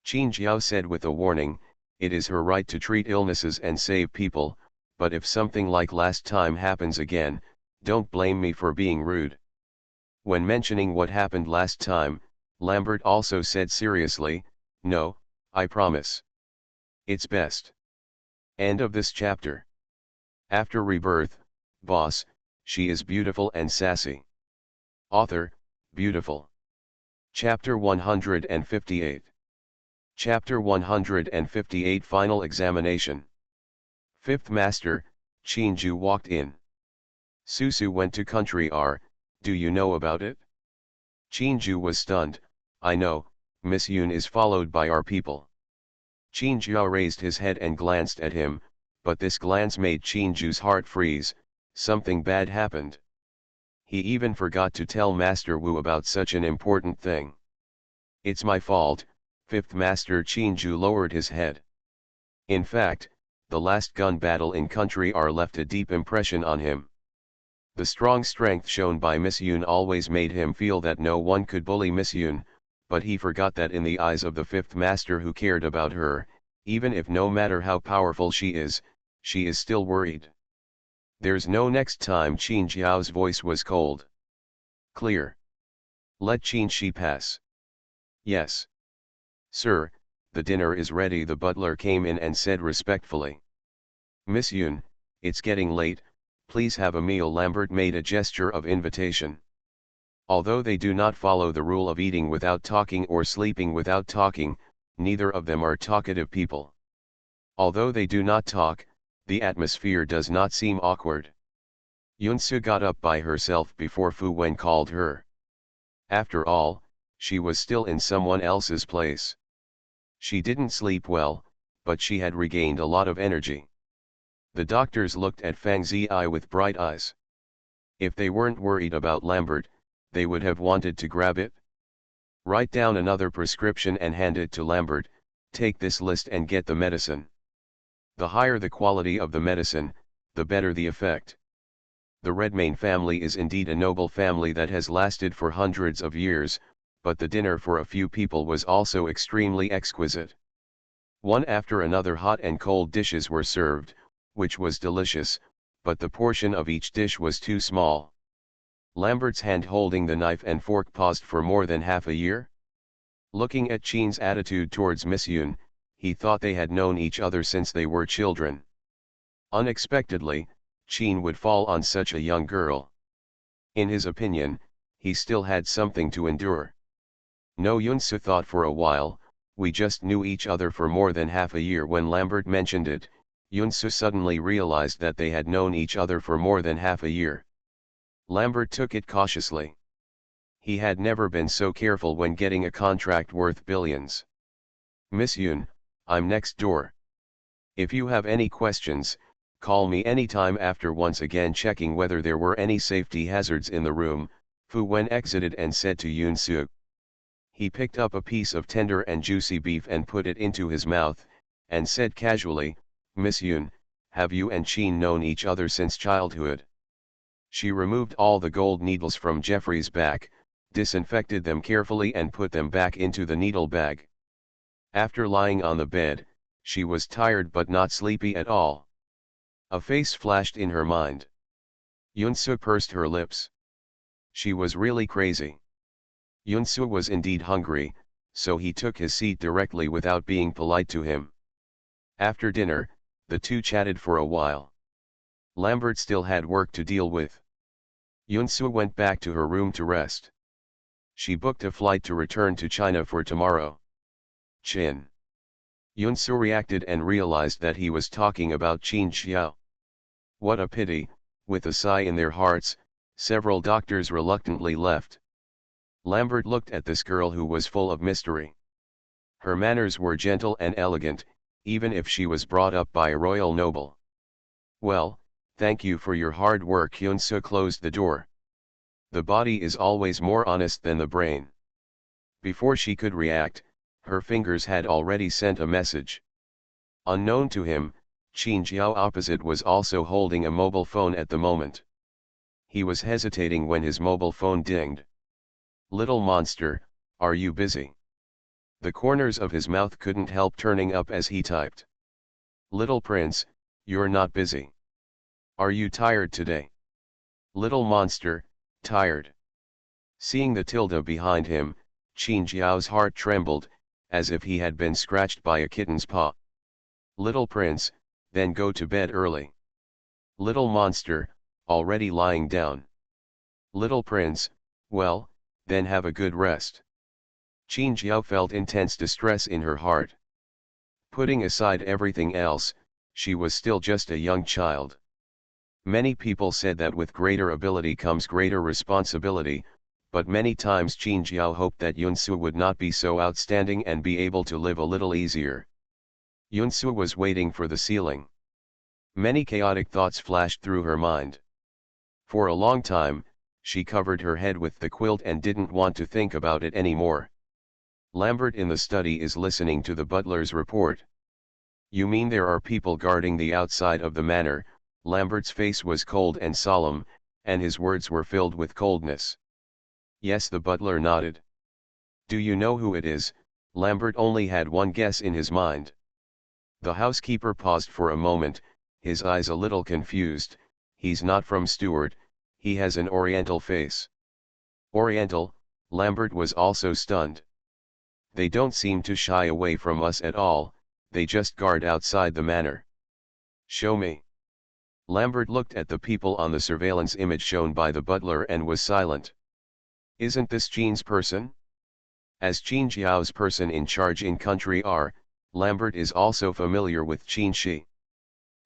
Qin Jiao said with a warning, it is her right to treat illnesses and save people, but if something like last time happens again, don't blame me for being rude. When mentioning what happened last time, Lambert also said seriously, no, I promise. It's best. End of this chapter. After Rebirth, boss, she is beautiful and sassy. Author, beautiful. Chapter 158. Chapter 158 Final Examination. Fifth Master, Qin Ju walked in. Susu went to country R, do you know about it? Qin Ju was stunned, I know, Miss Yoon is followed by our people. Qin Jiao raised his head and glanced at him, but this glance made Qin Ju's heart freeze, something bad happened. He even forgot to tell Master Wu about such an important thing. It's my fault, Fifth Master. Qin Ju lowered his head. In fact, the last gun battle in country R left a deep impression on him. The strong strength shown by Miss Yoon always made him feel that no one could bully Miss Yoon, but he forgot that in the eyes of the Fifth Master who cared about her, even if no matter how powerful she is still worried. There's no next time. Qin Jiao's voice was cold. Clear. Let Qin Shi pass. Yes. Sir, the dinner is ready. The butler came in and said respectfully. Miss Yoon, it's getting late, please have a meal. Lambert made a gesture of invitation. Although they do not follow the rule of eating without talking or sleeping without talking, neither of them are talkative people. Although they do not talk, the atmosphere does not seem awkward. Yunsu got up by herself before Fu Wen called her. After all, she was still in someone else's place. She didn't sleep well, but she had regained a lot of energy. The doctors looked at Fang Ziyi with bright eyes. If they weren't worried about Lambert, they would have wanted to grab it. Write down another prescription and hand it to Lambert, take this list and get the medicine. The higher the quality of the medicine, the better the effect. The Redmayne family is indeed a noble family that has lasted for hundreds of years, but the dinner for a few people was also extremely exquisite. One after another hot and cold dishes were served, which was delicious, but the portion of each dish was too small. Lambert's hand holding the knife and fork paused for more than half a year. Looking at Qin's attitude towards Miss Yoon, he thought they had known each other since they were children. Unexpectedly, Qin would fall on such a young girl. In his opinion, he still had something to endure. No, Yunsu thought for a while, we just knew each other for more than half a year. When Lambert mentioned it, Yunsu suddenly realized that they had known each other for more than half a year. Lambert took it cautiously. He had never been so careful when getting a contract worth billions. Miss Yoon, I'm next door. If you have any questions, call me anytime. After once again checking whether there were any safety hazards in the room, Fu Wen exited and said to Yunsu, He picked up a piece of tender and juicy beef and put it into his mouth, and said casually, "Miss Yoon, have you and Chin known each other since childhood?" She removed all the gold needles from Jeffrey's back, disinfected them carefully and put them back into the needle bag. After lying on the bed, she was tired but not sleepy at all. A face flashed in her mind. Yoon-soo pursed her lips. She was really crazy. Yoon-soo was indeed hungry, so he took his seat directly without being polite to him. After dinner, the two chatted for a while. Lambert still had work to deal with. Yoon-soo went back to her room to rest. She booked a flight to return to China for tomorrow. Chin. Yoon-soo reacted and realized that he was talking about Chin Xiao. What a pity. With a sigh in their hearts, several doctors reluctantly left. Lambert looked at this girl who was full of mystery. Her manners were gentle and elegant, even if she was brought up by a royal noble. Well, thank you for your hard work. Yoon-soo closed the door. The body is always more honest than the brain. Before she could react, her fingers had already sent a message. Unknown to him, Chin Jiao opposite was also holding a mobile phone at the moment. He was hesitating when his mobile phone dinged. "Little monster, are you busy?" The corners of his mouth couldn't help turning up as he typed. "Little prince, you're not busy. Are you tired today?" "Little monster, tired." Seeing the tilde behind him, Chin Jiao's heart trembled, as if he had been scratched by a kitten's paw. "Little prince, then go to bed early." "Little monster, already lying down." "Little prince, well, then have a good rest." Chin Jiao felt intense distress in her heart. Putting aside everything else, she was still just a young child. Many people said that with greater ability comes greater responsibility, but many times Chin Jiao hoped that Yoon-soo would not be so outstanding and be able to live a little easier. Yoon-soo was waiting for the ceiling. Many chaotic thoughts flashed through her mind. For a long time, she covered her head with the quilt and didn't want to think about it anymore. Lambert in the study is listening to the butler's report. "You mean there are people guarding the outside of the manor?" Lambert's face was cold and solemn, and his words were filled with coldness. "Yes," the butler nodded. "Do you know who it is?" Lambert only had one guess in his mind. The housekeeper paused for a moment, his eyes a little confused. "He's not from Stuart, he has an Oriental face." "Oriental?" Lambert was also stunned. "They don't seem to shy away from us at all, they just guard outside the manor." "Show me." Lambert looked at the people on the surveillance image shown by the butler and was silent. "Isn't this Chin's person?" As Chin Jiao's person in charge in Country R, Lambert is also familiar with Chin Shi.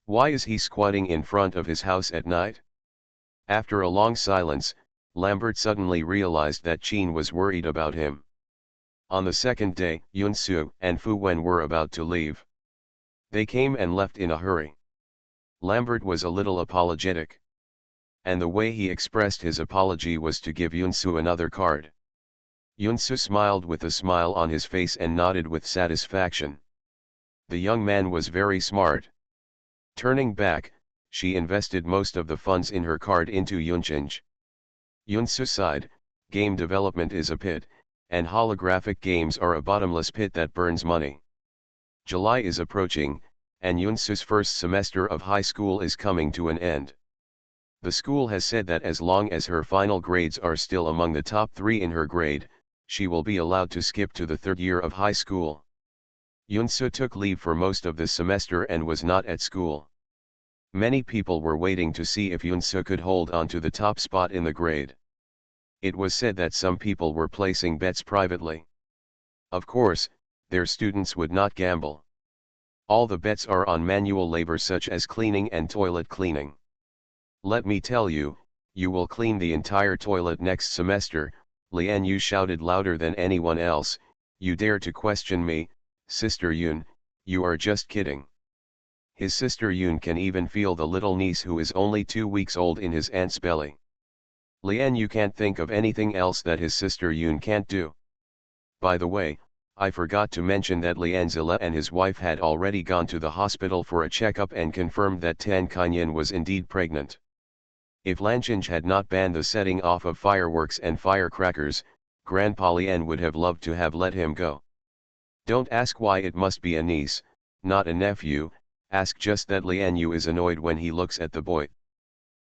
Why is he squatting in front of his house at night? After a long silence, Lambert suddenly realized that Chin was worried about him. On the second day, Yoon-soo and Fu Wen were about to leave. They came and left in a hurry. Lambert was a little apologetic. And the way he expressed his apology was to give Yoon-soo another card. Yoon-soo smiled with a smile on his face and nodded with satisfaction. The young man was very smart. Turning back, she invested most of the funds in her card into Yunchange. Yoon-soo sighed, "Game development is a pit, and holographic games are a bottomless pit that burns money." July is approaching, and Yoon-soo's first semester of high school is coming to an end. The school has said that as long as her final grades are still among the top 3 in her grade, she will be allowed to skip to the 3rd year of high school. Yoon-soo took leave for most of this semester and was not at school. Many people were waiting to see if Yoon-soo could hold on to the top spot in the grade. It was said that some people were placing bets privately. Of course, their students would not gamble. All the bets are on manual labor such as cleaning and toilet cleaning. "Let me tell you, you will clean the entire toilet next semester," Lian Yu shouted louder than anyone else. "You dare to question me, Sister Yoon, you are just kidding." His sister Yoon can even feel the little niece who is only 2 weeks old in his aunt's belly. Lian Yu can't think of anything else that his sister Yoon can't do. By the way, I forgot to mention that Lianzilla and his wife had already gone to the hospital for a checkup and confirmed that Tan Kinyan was indeed pregnant. If Lanchenge had not banned the setting off of fireworks and firecrackers, Grandpa Lian would have loved to have let him go. Don't ask why it must be a niece, not a nephew, ask just that Lian Yu is annoyed when he looks at the boy.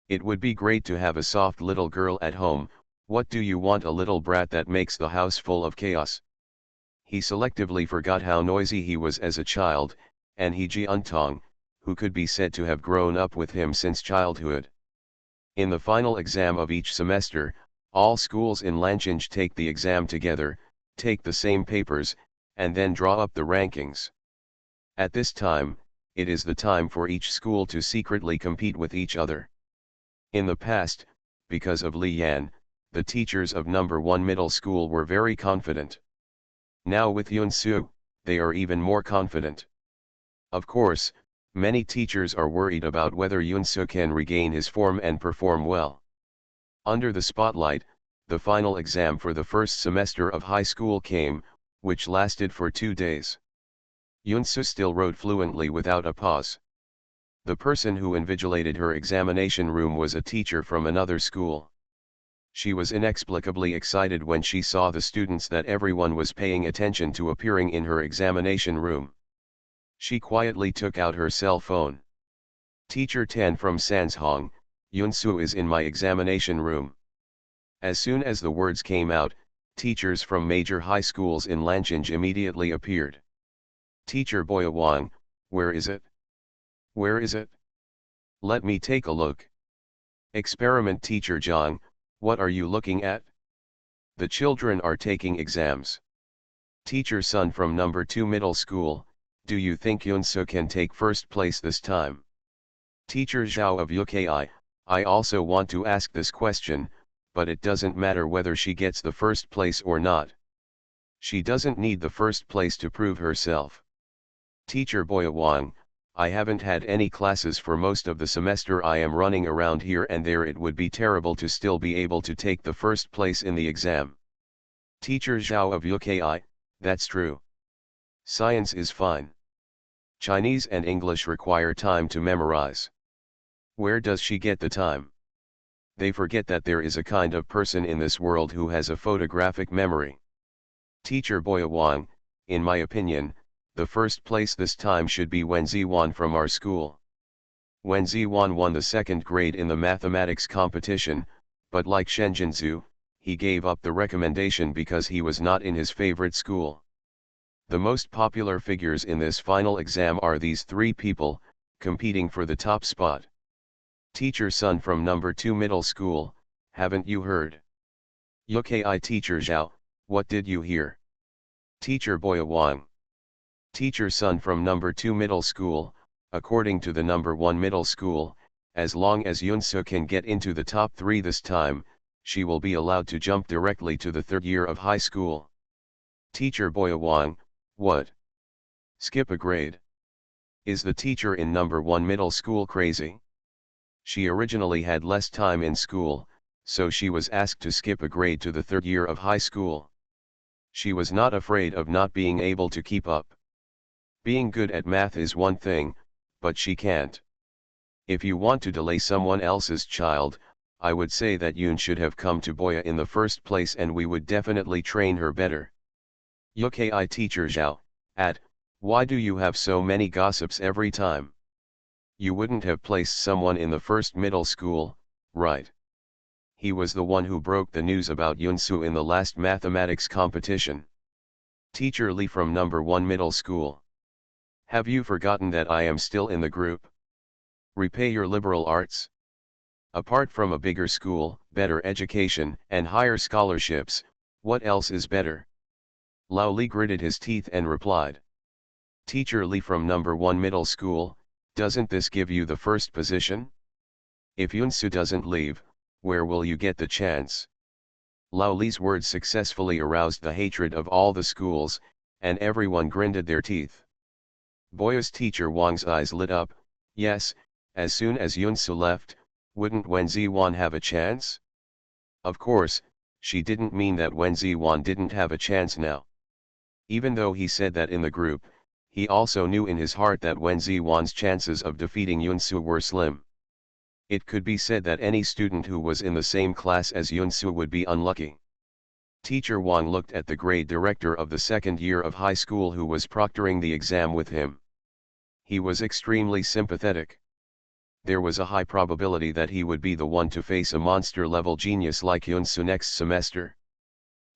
It would be great to have a soft little girl at home. What do you want, a little brat that makes the house full of chaos? He selectively forgot how noisy he was as a child, and he Jiantong, who could be said to have grown up with him since childhood. In the final exam of each semester, all schools in Lanchenge take the exam together, take the same papers, and then draw up the rankings. At this time, it is the time for each school to secretly compete with each other. In the past, because of Li Yan, the teachers of number 1 middle school were very confident. Now with Yunsu, they are even more confident. Of course, many teachers are worried about whether Yunsu can regain his form and perform well. Under the spotlight, the final exam for the first semester of high school came, which lasted for 2 days. Yunsu still wrote fluently without a pause. The person who invigilated her examination room was a teacher from another school. She was inexplicably excited when she saw the students that everyone was paying attention to appearing in her examination room. She quietly took out her cell phone. Teacher Tan from Sanshong, Yunsu is in my examination room. As soon as the words came out, teachers from major high schools in Lanchenge immediately appeared. Teacher Boya Wang, where is it? Where is it? Let me take a look. Experiment Teacher Zhang, what are you looking at? The children are taking exams. Teacher Sun from number 2 middle school, do you think Yunsu can take first place this time? Teacher Zhao of UKI, I also want to ask this question, but it doesn't matter whether she gets the first place or not. She doesn't need the first place to prove herself. Teacher Boya Wang, I haven't had any classes for most of the semester. I am running around here and there. It would be terrible to still be able to take the first place in the exam. Teacher Zhao of UKI, that's true. Science is fine. Chinese and English require time to memorize. Where does she get the time? They forget that there is a kind of person in this world who has a photographic memory. Teacher Boya Wang, in my opinion, the first place this time should be Wen Ziwan from our school. Wen Ziwan won the 2nd grade in the mathematics competition, but like Shenjinzu, he gave up the recommendation because he was not in his favorite school. The most popular figures in this final exam are these 3 people, competing for the top spot. Teacher Sun from number 2 middle school, haven't you heard? UKI Teacher Zhao, what did you hear? Teacher Boya Wang. Teacher Sun from number 2 middle school, according to the number 1 middle school, as long as Yunsu can get into the top 3 this time, she will be allowed to jump directly to the 3rd year of high school. Teacher Boya Wang, what? Skip a grade? Is the teacher in number 1 middle school crazy? She originally had less time in school, so she was asked to skip a grade to the 3rd year of high school. She was not afraid of not being able to keep up. Being good at math is one thing, but she can't. If you want to delay someone else's child, I would say that Yoon should have come to Boya in the first place and we would definitely train her better. UKI Teacher Zhao, why do you have so many gossips every time? You wouldn't have placed someone in the first middle school, right? He was the one who broke the news about Yunsu in the last mathematics competition. Teacher Lee from number 1 middle school. Have you forgotten that I am still in the group? Repay your liberal arts. Apart from a bigger school, better education, and higher scholarships, what else is better? Lao Li gritted his teeth and replied. Teacher Lee from number 1 middle school, doesn't this give you the first position? If Yunsu doesn't leave, where will you get the chance? Lao Li's words successfully aroused the hatred of all the schools, and everyone grinded their teeth. Boya's teacher Wang's eyes lit up. Yes, as soon as Yunsu left, wouldn't Wen Ziwan have a chance? Of course, she didn't mean that Wen Ziwan didn't have a chance now. Even though he said that in the group, he also knew in his heart that Wen Ziwan's chances of defeating Yunsu were slim. It could be said that any student who was in the same class as Yunsu would be unlucky. Teacher Wang looked at the grade director of the second year of high school who was proctoring the exam with him. He was extremely sympathetic. There was a high probability that he would be the one to face a monster-level genius like Yunsu next semester.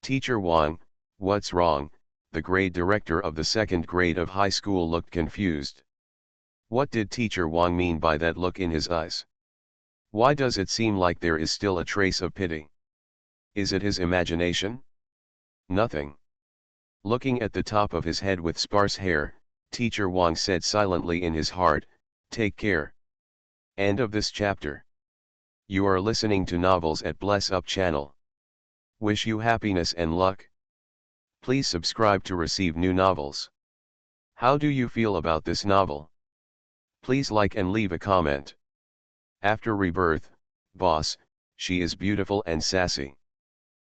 Teacher Wang, what's wrong? The grade director of the second grade of high school looked confused. What did Teacher Wang mean by that look in his eyes? Why does it seem like there is still a trace of pity? Is it his imagination? Nothing. Looking at the top of his head with sparse hair, Teacher Wang said silently in his heart, "Take care." End of this chapter. You are listening to Novels at Bless Up channel. Wish you happiness and luck. Please subscribe to receive new novels. How do you feel about this novel? Please like and leave a comment. After Rebirth, Boss, she is beautiful and sassy.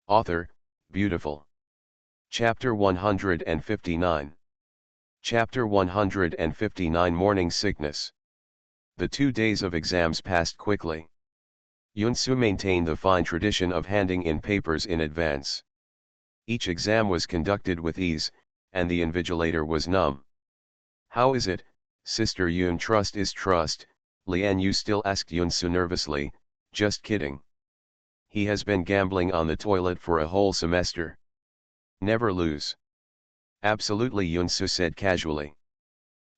Author, beautiful. Chapter 159. Chapter 159 Morning Sickness. The 2 days of exams passed quickly. Yunsu maintained the fine tradition of handing in papers in advance. Each exam was conducted with ease, and the invigilator was numb. "How is it, Sister Yun? Trust is trust," Lian Yu still asked Yunsu nervously. "Just kidding. He has been gambling on the toilet for a whole semester. Never lose." "Absolutely," Yunsu said casually.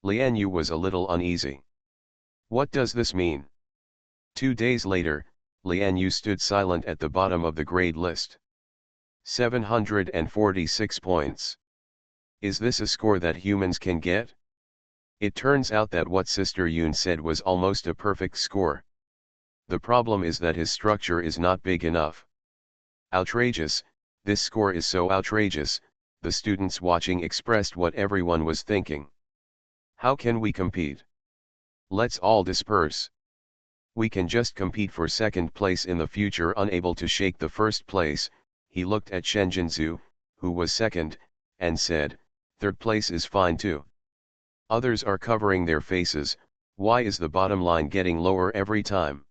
Lian Yu was a little uneasy. What does this mean? 2 days later, Lian Yu stood silent at the bottom of the grade list. 746 points. Is this a score that humans can get? It turns out that what Sister Yun said was almost a perfect score. The problem is that his structure is not big enough. Outrageous, this score is so outrageous, the students watching expressed what everyone was thinking. How can we compete? Let's all disperse. We can just compete for second place in the future. Unable to shake the first place, he looked at Shen Jinzu, who was second, and said, "Third place is fine too." Others are covering their faces. Why is the bottom line getting lower every time?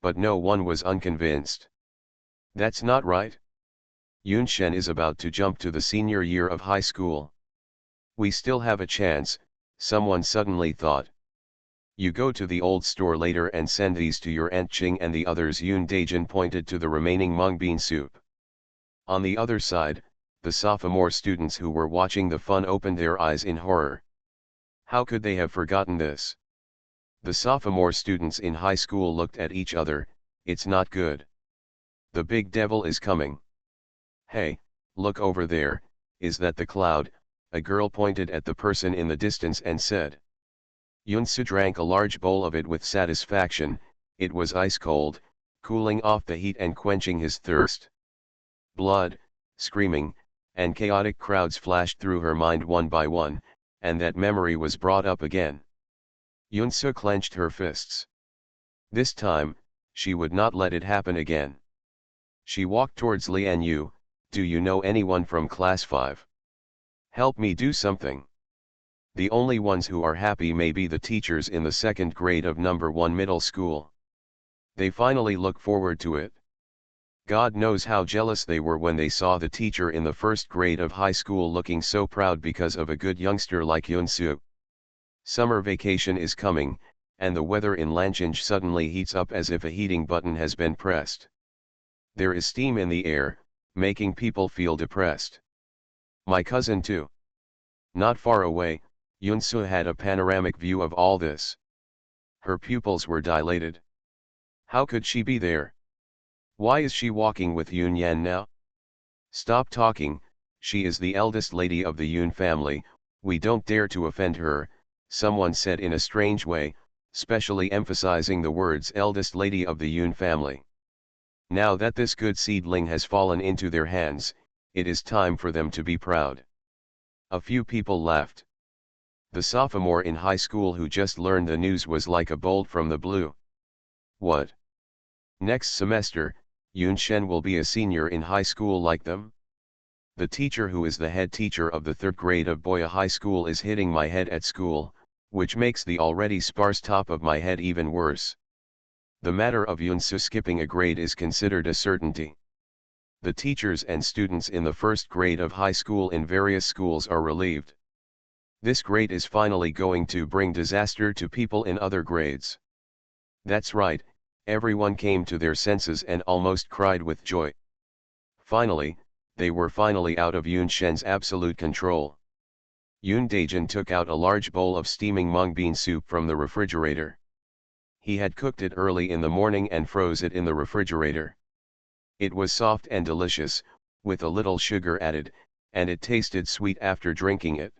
But no one was unconvinced. That's not right. Yun Shen is about to jump to the senior year of high school. We still have a chance, someone suddenly thought. You go to the old store later and send these to your Aunt Ching and the others. Yun Daijin pointed to the remaining mung bean soup. On the other side, the sophomore students who were watching the fun opened their eyes in horror. How could they have forgotten this? The sophomore students in high school looked at each other. It's not good. The big devil is coming. Hey, look over there, is that the cloud? A girl pointed at the person in the distance and said. Yunsu drank a large bowl of it with satisfaction. It was ice cold, cooling off the heat and quenching his thirst. Blood, screaming, and chaotic crowds flashed through her mind one by one, and that memory was brought up again. Yunsu clenched her fists. This time, she would not let it happen again. She walked towards Lian Yu. "Do you know anyone from class 5? Help me do something." The only ones who are happy may be the teachers in the second grade of number 1 middle school. They finally look forward to it. God knows how jealous they were when they saw the teacher in the first grade of high school looking so proud because of a good youngster like Yunsu. Summer vacation is coming, and the weather in Lanchinj suddenly heats up as if a heating button has been pressed. There is steam in the air, making people feel depressed. My cousin too. Not far away, Yunsu had a panoramic view of all this. Her pupils were dilated. How could she be there? Why is she walking with Yun Yan now? Stop talking, she is the eldest lady of the Yun family, we don't dare to offend her, someone said in a strange way, specially emphasizing the words eldest lady of the Yun family. Now that this good seedling has fallen into their hands, it is time for them to be proud. A few people laughed. The sophomore in high school who just learned the news was like a bolt from the blue. What? Next semester, Yun Shen will be a senior in high school like them? The teacher who is the head teacher of the 3rd grade of Boya High School is hitting my head at school, which makes the already sparse top of my head even worse. The matter of Yunsu skipping a grade is considered a certainty. The teachers and students in the 1st grade of high school in various schools are relieved. This grade is finally going to bring disaster to people in other grades. That's right, everyone came to their senses and almost cried with joy. Finally, they were finally out of Yun Shen's absolute control. Yun Daejin took out a large bowl of steaming mung bean soup from the refrigerator. He had cooked it early in the morning and froze it in the refrigerator. It was soft and delicious, with a little sugar added, and it tasted sweet after drinking it.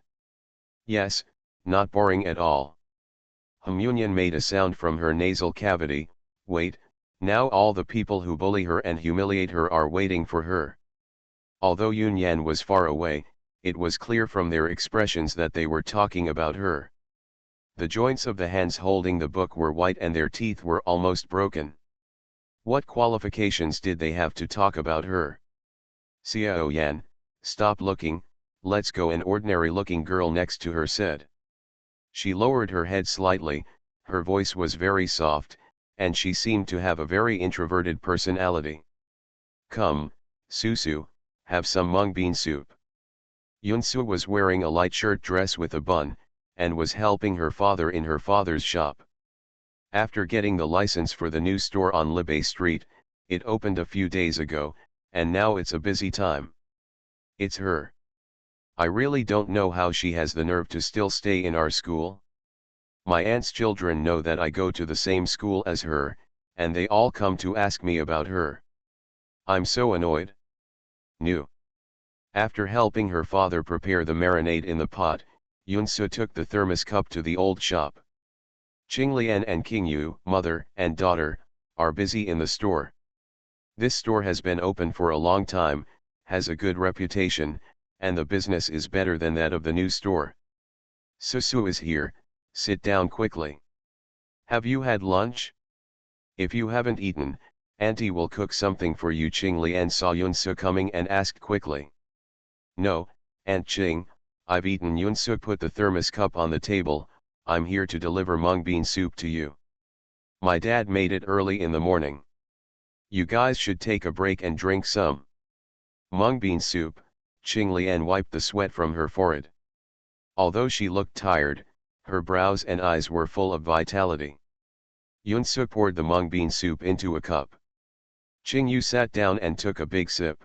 Yes, not boring at all. Hyunyan made a sound from her nasal cavity. Wait, now all the people who bully her and humiliate her are waiting for her. Although Yunyan was far away, it was clear from their expressions that they were talking about her. The joints of the hands holding the book were white and their teeth were almost broken. What qualifications did they have to talk about her? Xiao Yan, stop looking, let's go, an ordinary-looking girl next to her said. She lowered her head slightly, her voice was very soft, and she seemed to have a very introverted personality. Come, Susu, have some mung bean soup. Yunsu was wearing a light shirt dress with a bun, and was helping her father in her father's shop. After getting the license for the new store on Libei Street, it opened a few days ago, and now it's a busy time. It's her. I really don't know how she has the nerve to still stay in our school. My aunt's children know that I go to the same school as her, and they all come to ask me about her. I'm so annoyed. New. After helping her father prepare the marinade in the pot, Yunsu took the thermos cup to the old shop. Qinglian and Qingyu, mother and daughter, are busy in the store. This store has been open for a long time, has a good reputation, and the business is better than that of the new store. Susu is here, sit down quickly. Have you had lunch? If you haven't eaten, Auntie will cook something for you. Qinglian saw Yunsu coming and asked quickly. No, Aunt Qing, I've eaten. Yunsu put the thermos cup on the table. I'm here to deliver mung bean soup to you. My dad made it early in the morning. You guys should take a break and drink some mung bean soup. Qinglian wiped the sweat from her forehead. Although she looked tired, her brows and eyes were full of vitality. Yunsu poured the mung bean soup into a cup. Qingyu sat down and took a big sip.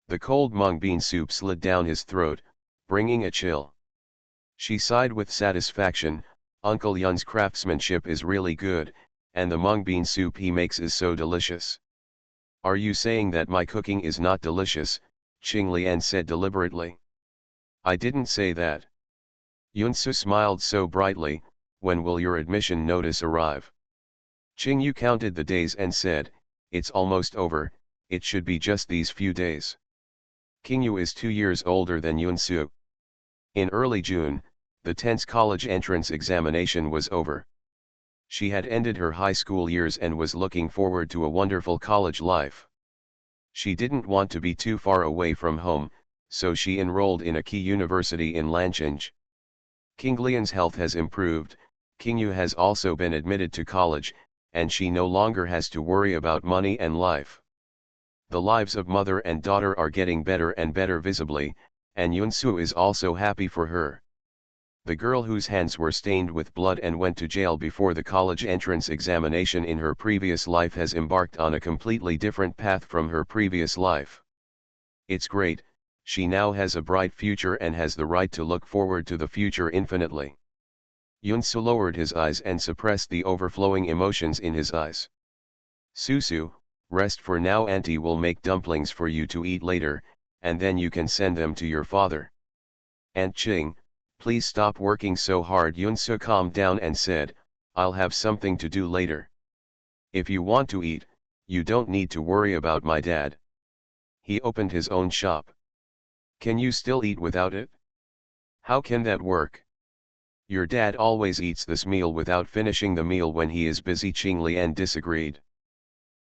The cold mung bean soup slid down his throat, bringing a chill. She sighed with satisfaction. Uncle Yun's craftsmanship is really good, and the mung bean soup he makes is so delicious. Are you saying that my cooking is not delicious? Qinglian said deliberately. I didn't say that. Yunsu smiled so brightly. When will your admission notice arrive? Qingyu counted the days and said, it's almost over, it should be just these few days. Qingyu is 2 years older than Yunsu. In early June, the 10th college entrance examination was over. She had ended her high school years and was looking forward to a wonderful college life. She didn't want to be too far away from home, so she enrolled in a key university in Lanchinge. Qinglian's health has improved, Qingyu has also been admitted to college, and she no longer has to worry about money and life. The lives of mother and daughter are getting better and better visibly, and Yunsu is also happy for her. The girl whose hands were stained with blood and went to jail before the college entrance examination in her previous life has embarked on a completely different path from her previous life. It's great, she now has a bright future and has the right to look forward to the future infinitely. Yunsu lowered his eyes and suppressed the overflowing emotions in his eyes. Susu, rest for now. Auntie will make dumplings for you to eat later, and then you can send them to your father. Aunt Qing, please stop working so hard. Yunsu calmed down and said, I'll have something to do later. If you want to eat, you don't need to worry about my dad. He opened his own shop. Can you still eat without it? How can that work? Your dad always eats this meal without finishing the meal when he is busy. Qinglian disagreed.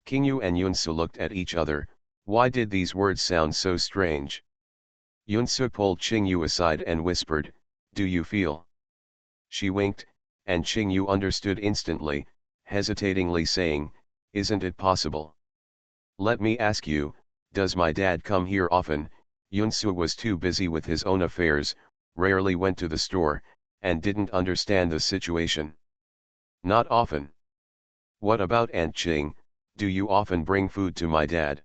Qingyu and Yunsu looked at each other. Why did these words sound so strange? Yunsu pulled Qingyu aside and whispered, "Do you feel?" She winked, and Qingyu understood instantly, hesitatingly saying, "Isn't it possible? Let me ask you, does my dad come here often?" Yunsu was too busy with his own affairs, rarely went to the store, and didn't understand the situation. "Not often." "What about Aunt Qing? Do you often bring food to my dad?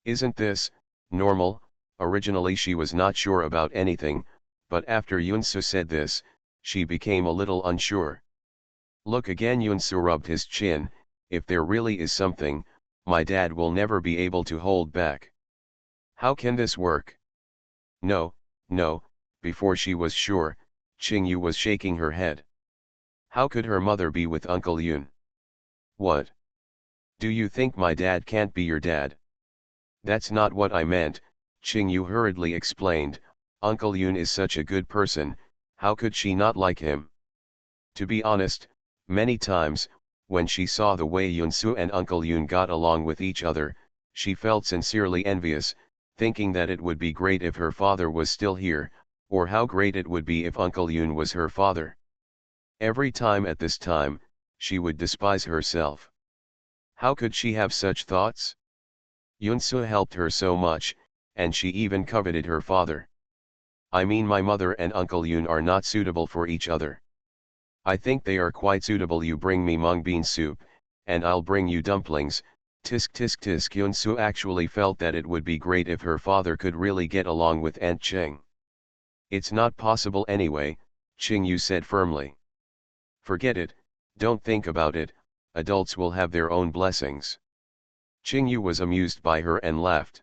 Isn't this normal?" Originally she was not sure about anything, but after Yunsu said this, she became a little unsure. "Look again," Yunsu rubbed his chin, "if there really is something, my dad will never be able to hold back. How can this work?" "No, no." Before she was sure, Qingyu was shaking her head. "How could her mother be with Uncle Yun?" "What? Do you think my dad can't be your dad?" "That's not what I meant," Qingyu hurriedly explained. "Uncle Yun is such a good person, how could she not like him?" To be honest, many times, when she saw the way Yunsu and Uncle Yun got along with each other, she felt sincerely envious, thinking that it would be great if her father was still here, or how great it would be if Uncle Yun was her father. Every time at this time, she would despise herself. How could she have such thoughts? Yunsu helped her so much, and she even coveted her father. "I mean, my mother and Uncle Yun are not suitable for each other. I think they are quite suitable. You bring me mung bean soup, and I'll bring you dumplings." Tisk tisk tisk. Yunsu actually felt that it would be great if her father could really get along with Aunt Qing. "It's not possible anyway," Qingyu said firmly. "Forget it, don't think about it, adults will have their own blessings." Qingyu was amused by her and laughed.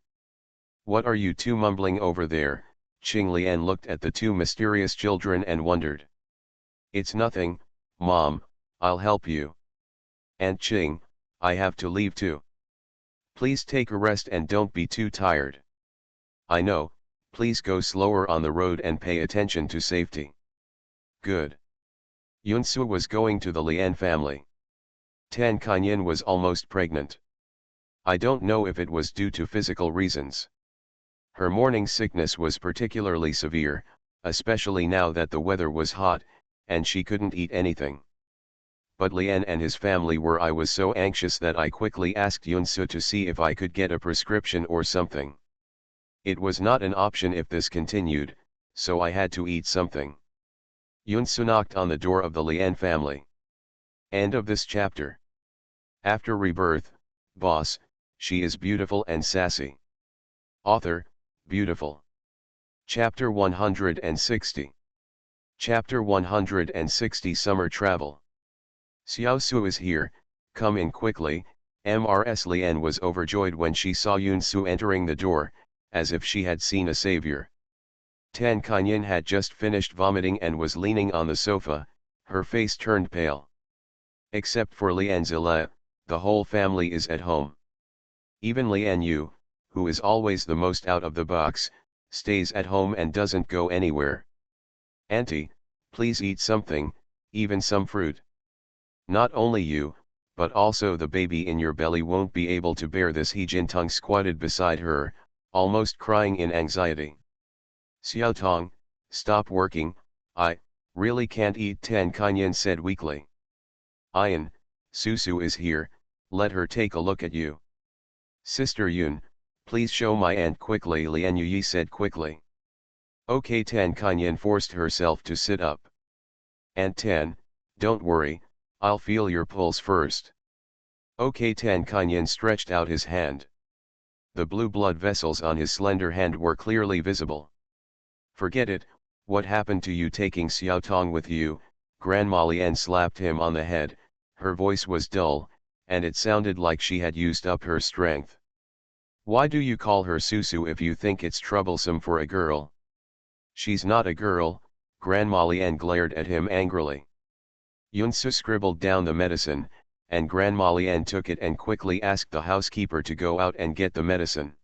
"What are you two mumbling over there?" Qinglian looked at the two mysterious children and wondered. "It's nothing, Mom, I'll help you." "Aunt Qing, I have to leave too. Please take a rest and don't be too tired." "I know, please go slower on the road and pay attention to safety." "Good." Yunsu was going to the Lian family. Tan Kanyin was almost pregnant. I don't know if it was due to physical reasons. Her morning sickness was particularly severe, especially now that the weather was hot, and she couldn't eat anything. But Lian and his family were. I was so anxious that I quickly asked Yunsu to see if I could get a prescription or something. It was not an option if this continued, so I had to eat something. Yunsu knocked on the door of the Lian family. End of this chapter. After Rebirth, Boss, she is beautiful and sassy. Author, beautiful. Chapter 160. Chapter 160. Summer Travel. "Xiaosu is here, come in quickly." Mrs. Lian was overjoyed when she saw Yunsu entering the door, as if she had seen a savior. Tan Kanyin had just finished vomiting and was leaning on the sofa, her face turned pale. Except for Lian Zile, the whole family is at home. Even Lian Yu, who is always the most out of the box, stays at home and doesn't go anywhere. "Auntie, please eat something, even some fruit. Not only you, but also the baby in your belly won't be able to bear this." He Jintung squatted beside her, almost crying in anxiety. "Xiaotong, stop working, I really can't eat," Tan Kanyin said weakly. "Ian, Susu is here, let her take a look at you." "Sister Yun, please show my aunt quickly," Lian Yuyi said quickly. "Okay." Tan Kanyin forced herself to sit up. "Aunt Tan, don't worry, I'll feel your pulse first." "Okay." Tan Kanyin stretched out his hand. The blue blood vessels on his slender hand were clearly visible. "Forget it, what happened to you taking Xiaotong with you?" Grandma Lian slapped him on the head, her voice was dull, and it sounded like she had used up her strength. "Why do you call her Susu if you think it's troublesome for a girl?" "She's not a girl," Grandma Lian glared at him angrily. Yunsu scribbled down the medicine, and Grandma Lian took it and quickly asked the housekeeper to go out and get the medicine.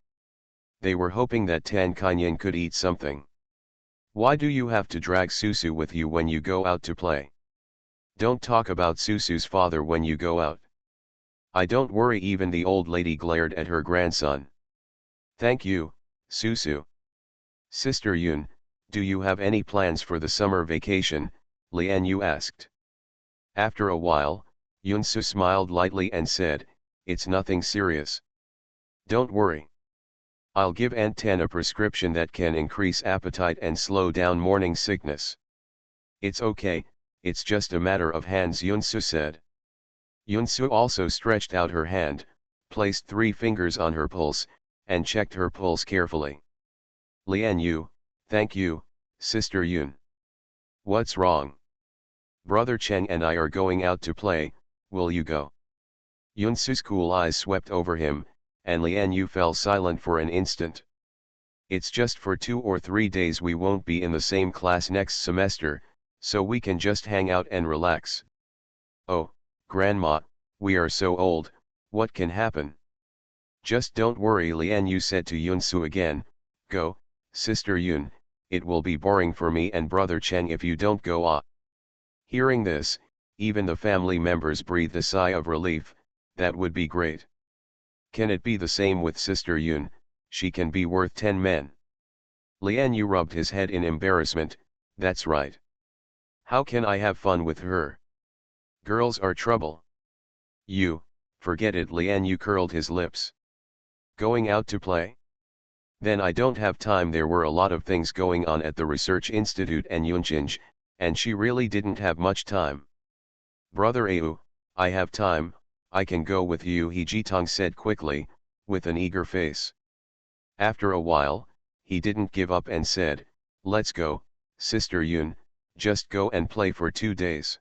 They were hoping that Tan Kanyin could eat something. "Why do you have to drag Susu with you when you go out to play? Don't talk about Susu's father when you go out." "I don't worry." Even the old lady glared at her grandson. "Thank you, Susu." Sister Yun, do you have any plans for the summer vacation? Lian Yu asked. After a while, Yunsu smiled lightly and said, it's nothing serious. Don't worry. I'll give Aunt Ten a prescription that can increase appetite and slow down morning sickness. It's okay, it's just a matter of hands, Yunsu said. Yunsu also stretched out her hand, placed 3 fingers on her pulse, and checked her pulse carefully. Lian Yu, thank you, Sister Yun. What's wrong? Brother Cheng and I are going out to play, will you go? Yunsu's cool eyes swept over him, and Lian Yu fell silent for an instant. It's just for 2 or 3 days, we won't be in the same class next semester, so we can just hang out and relax. Oh, Grandma, we are so old, what can happen? Just don't worry, Lian Yu said to Yunsu again. Go, Sister Yun, it will be boring for me and Brother Cheng if you don't go. Hearing this, even the family members breathed a sigh of relief. That would be great. Can it be the same with Sister Yun? She can be worth 10 men. Lian Yu rubbed his head in embarrassment. That's right. How can I have fun with her? Girls are trouble. You, forget it, Lian Yu curled his lips. Going out to play? Then I don't have time. There were a lot of things going on at the research institute and Yunchinj, and she really didn't have much time. Brother Au, I have time, I can go with you, He Jitong said quickly, with an eager face. After a while, he didn't give up and said, let's go, Sister Yun, just go and play for 2 days.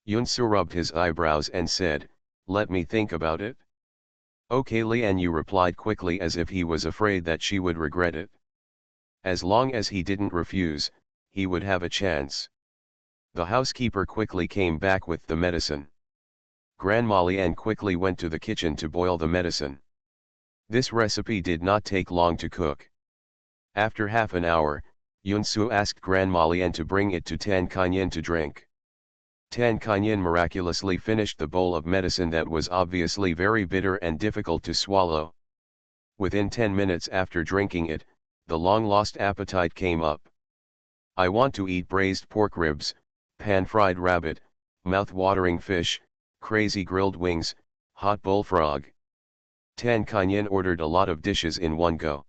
Yunsu rubbed his eyebrows and said, let me think about it. Okay, Lian Yu replied quickly as if he was afraid that she would regret it. As long as he didn't refuse, he would have a chance. The housekeeper quickly came back with the medicine. Grandma Lian quickly went to the kitchen to boil the medicine. This recipe did not take long to cook. After half an hour, Yunsu asked Grandma Lian to bring it to Tan Kanyin to drink. Tan Kanyin miraculously finished the bowl of medicine that was obviously very bitter and difficult to swallow. Within 10 minutes after drinking it, the long-lost appetite came up. I want to eat braised pork ribs, pan-fried rabbit, mouth-watering fish, crazy grilled wings, hot bullfrog. Tan Kanyin ordered a lot of dishes in one go.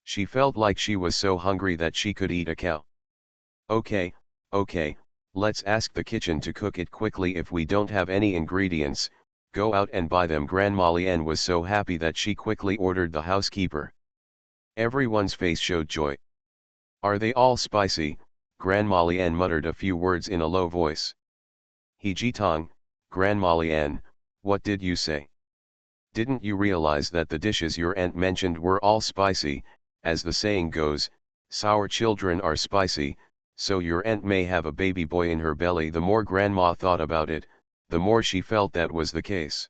She felt like she was so hungry that she could eat a cow. Okay, let's ask the kitchen to cook it quickly. If we don't have any ingredients, go out and buy them. Grandma Lian was so happy that she quickly ordered the housekeeper. Everyone's face showed joy. Are they all spicy? Grandma Lian muttered a few words in a low voice. He Jitong, Grandma Lian, what did you say? Didn't you realize that the dishes your aunt mentioned were all spicy? As the saying goes, sour children are spicy, so your aunt may have a baby boy in her belly. The more Grandma thought about it, the more she felt that was the case.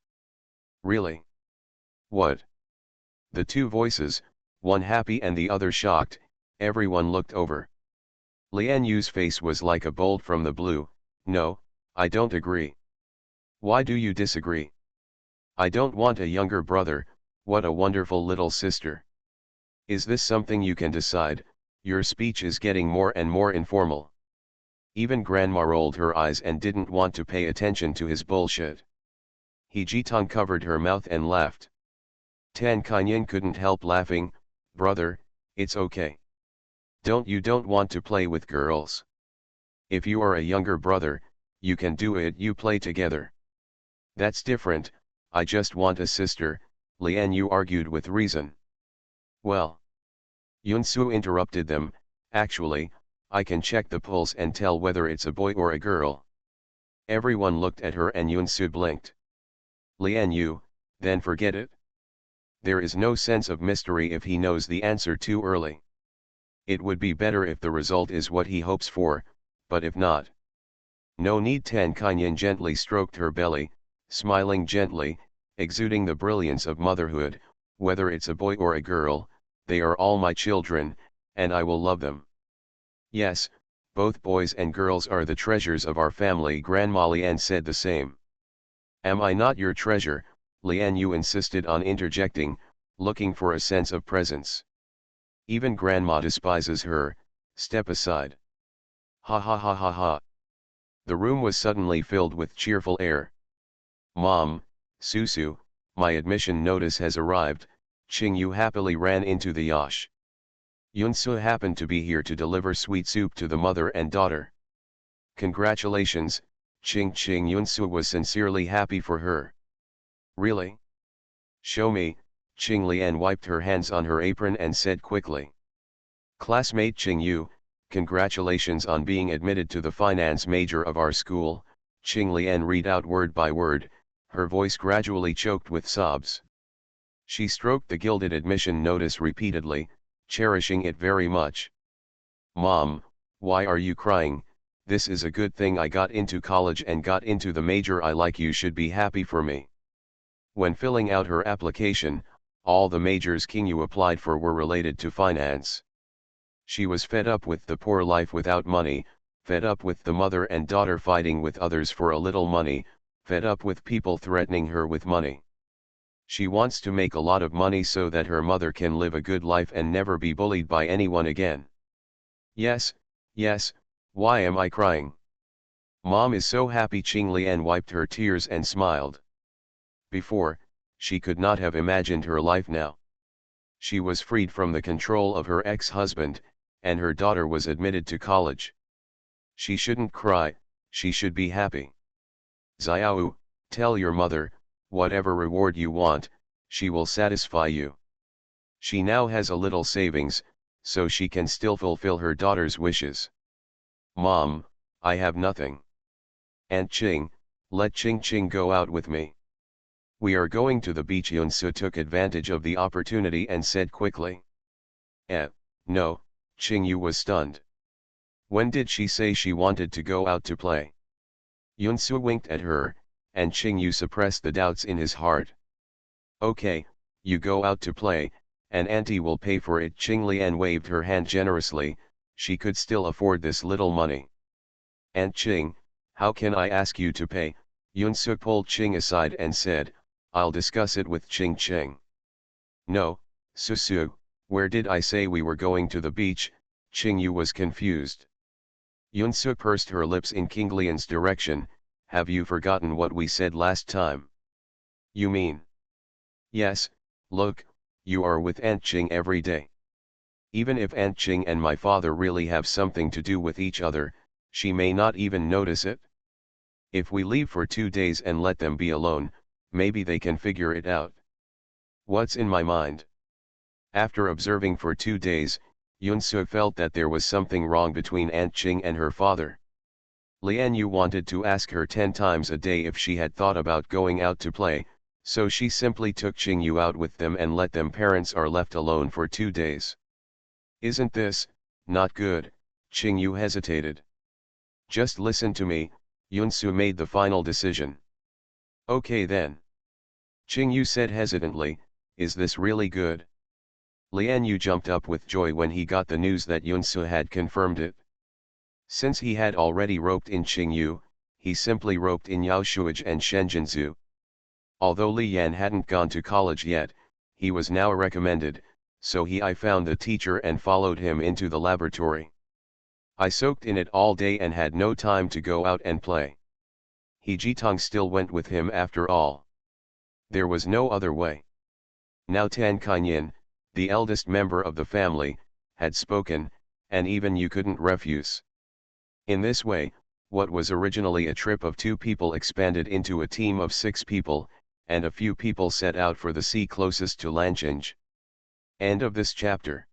Really? What? The 2 voices, one happy and the other shocked, everyone looked over. Lian Yu's face was like a bolt from the blue. No, I don't agree. Why do you disagree? I don't want a younger brother. What a wonderful little sister. Is this something you can decide? Your speech is getting more and more informal. Even Grandma rolled her eyes and didn't want to pay attention to his bullshit. He Jitong covered her mouth and laughed. Tan Kanyin couldn't help laughing. Brother, it's okay. Don't want to play with girls. If you are a younger brother, you can do it, you play together. That's different, I just want a sister, Lian Yu argued with reason. Well. Yunsu interrupted them, actually, I can check the pulse and tell whether it's a boy or a girl. Everyone looked at her and Yunsu blinked. Lian Yu, then forget it. There is no sense of mystery if he knows the answer too early. It would be better if the result is what he hopes for, but if not. No need. Tan Kanyin gently stroked her belly, smiling gently, exuding the brilliance of motherhood. Whether it's a boy or a girl, they are all my children, and I will love them. Yes, both boys and girls are the treasures of our family. Grandma Lian said the same. Am I not your treasure? Lian Yu insisted on interjecting, looking for a sense of presence. Even grandma despises her, step aside. Ha ha ha ha ha. The room was suddenly filled with cheerful air. Mom, Susu, my admission notice has arrived. Ching Yu happily ran into the yash. Yunsu happened to be here to deliver sweet soup to the mother and daughter. Congratulations, Ching Ching. Yunsu was sincerely happy for her. Really? Show me. Ching Lian wiped her hands on her apron and said quickly. Classmate Ching Yu, congratulations on being admitted to the finance major of our school. Ching Lian read out word by word, her voice gradually choked with sobs. She stroked the gilded admission notice repeatedly, cherishing it very much. Mom, why are you crying? This is a good thing. I got into college and got into the major I like. You should be happy for me. When filling out her application, all the majors King Yu applied for were related to finance. She was fed up with the poor life without money, fed up with the mother and daughter fighting with others for a little money, fed up with people threatening her with money. She wants to make a lot of money so that her mother can live a good life and never be bullied by anyone again. Yes, yes, why am I crying? Mom is so happy. Ching Lian wiped her tears and smiled. Before, she could not have imagined her life now. She was freed from the control of her ex-husband, and her daughter was admitted to college. She shouldn't cry, she should be happy. Xiao, tell your mother, whatever reward you want, she will satisfy you. She now has a little savings, so she can still fulfill her daughter's wishes. Mom, I have nothing. Aunt Ching, let Ching Ching go out with me. We are going to the beach. Yunsu took advantage of the opportunity and said quickly. No, Ching Yu was stunned. When did she say she wanted to go out to play? Yunsu winked at her, and Ching Yu suppressed the doubts in his heart. Okay, you go out to play, and auntie will pay for it. Ching Lian waved her hand generously, she could still afford this little money. Aunt Ching, how can I ask you to pay? Yunsu pulled Ching aside and said, I'll discuss it with Ching Ching. No, Susu, where did I say we were going to the beach? Ching Yu was confused. Yunsu pursed her lips in King Lian's direction. Have you forgotten what we said last time? You mean? Yes, look, you are with Aunt Ching every day. Even if Aunt Ching and my father really have something to do with each other, she may not even notice it. If we leave for 2 days and let them be alone, maybe they can figure it out. What's in my mind? After observing for 2 days, Yunsu felt that there was something wrong between Aunt Ching and her father. Lian Yu wanted to ask her 10 times a day if she had thought about going out to play, so she simply took Ching Yu out with them and let them. Parents are left alone for 2 days. Isn't this not good? Ching Yu hesitated. Just listen to me, Yunsu made the final decision. Okay then. Ching Yu said hesitantly, is this really good? Lian Yu jumped up with joy when he got the news that Yunsu had confirmed it. Since he had already roped in Ching Yu, he simply roped in Yao Shuij and Shen Jinzu. Although Li Yan hadn't gone to college yet, he was now recommended, so I found the teacher and followed him into the laboratory. I soaked in it all day and had no time to go out and play. He Jitong still went with him after all. There was no other way. Now Tan Kanyin, the eldest member of the family, had spoken, and even you couldn't refuse. In this way, what was originally a trip of 2 people expanded into a team of 6 people, and a few people set out for the sea closest to Lanchinge. End of this chapter.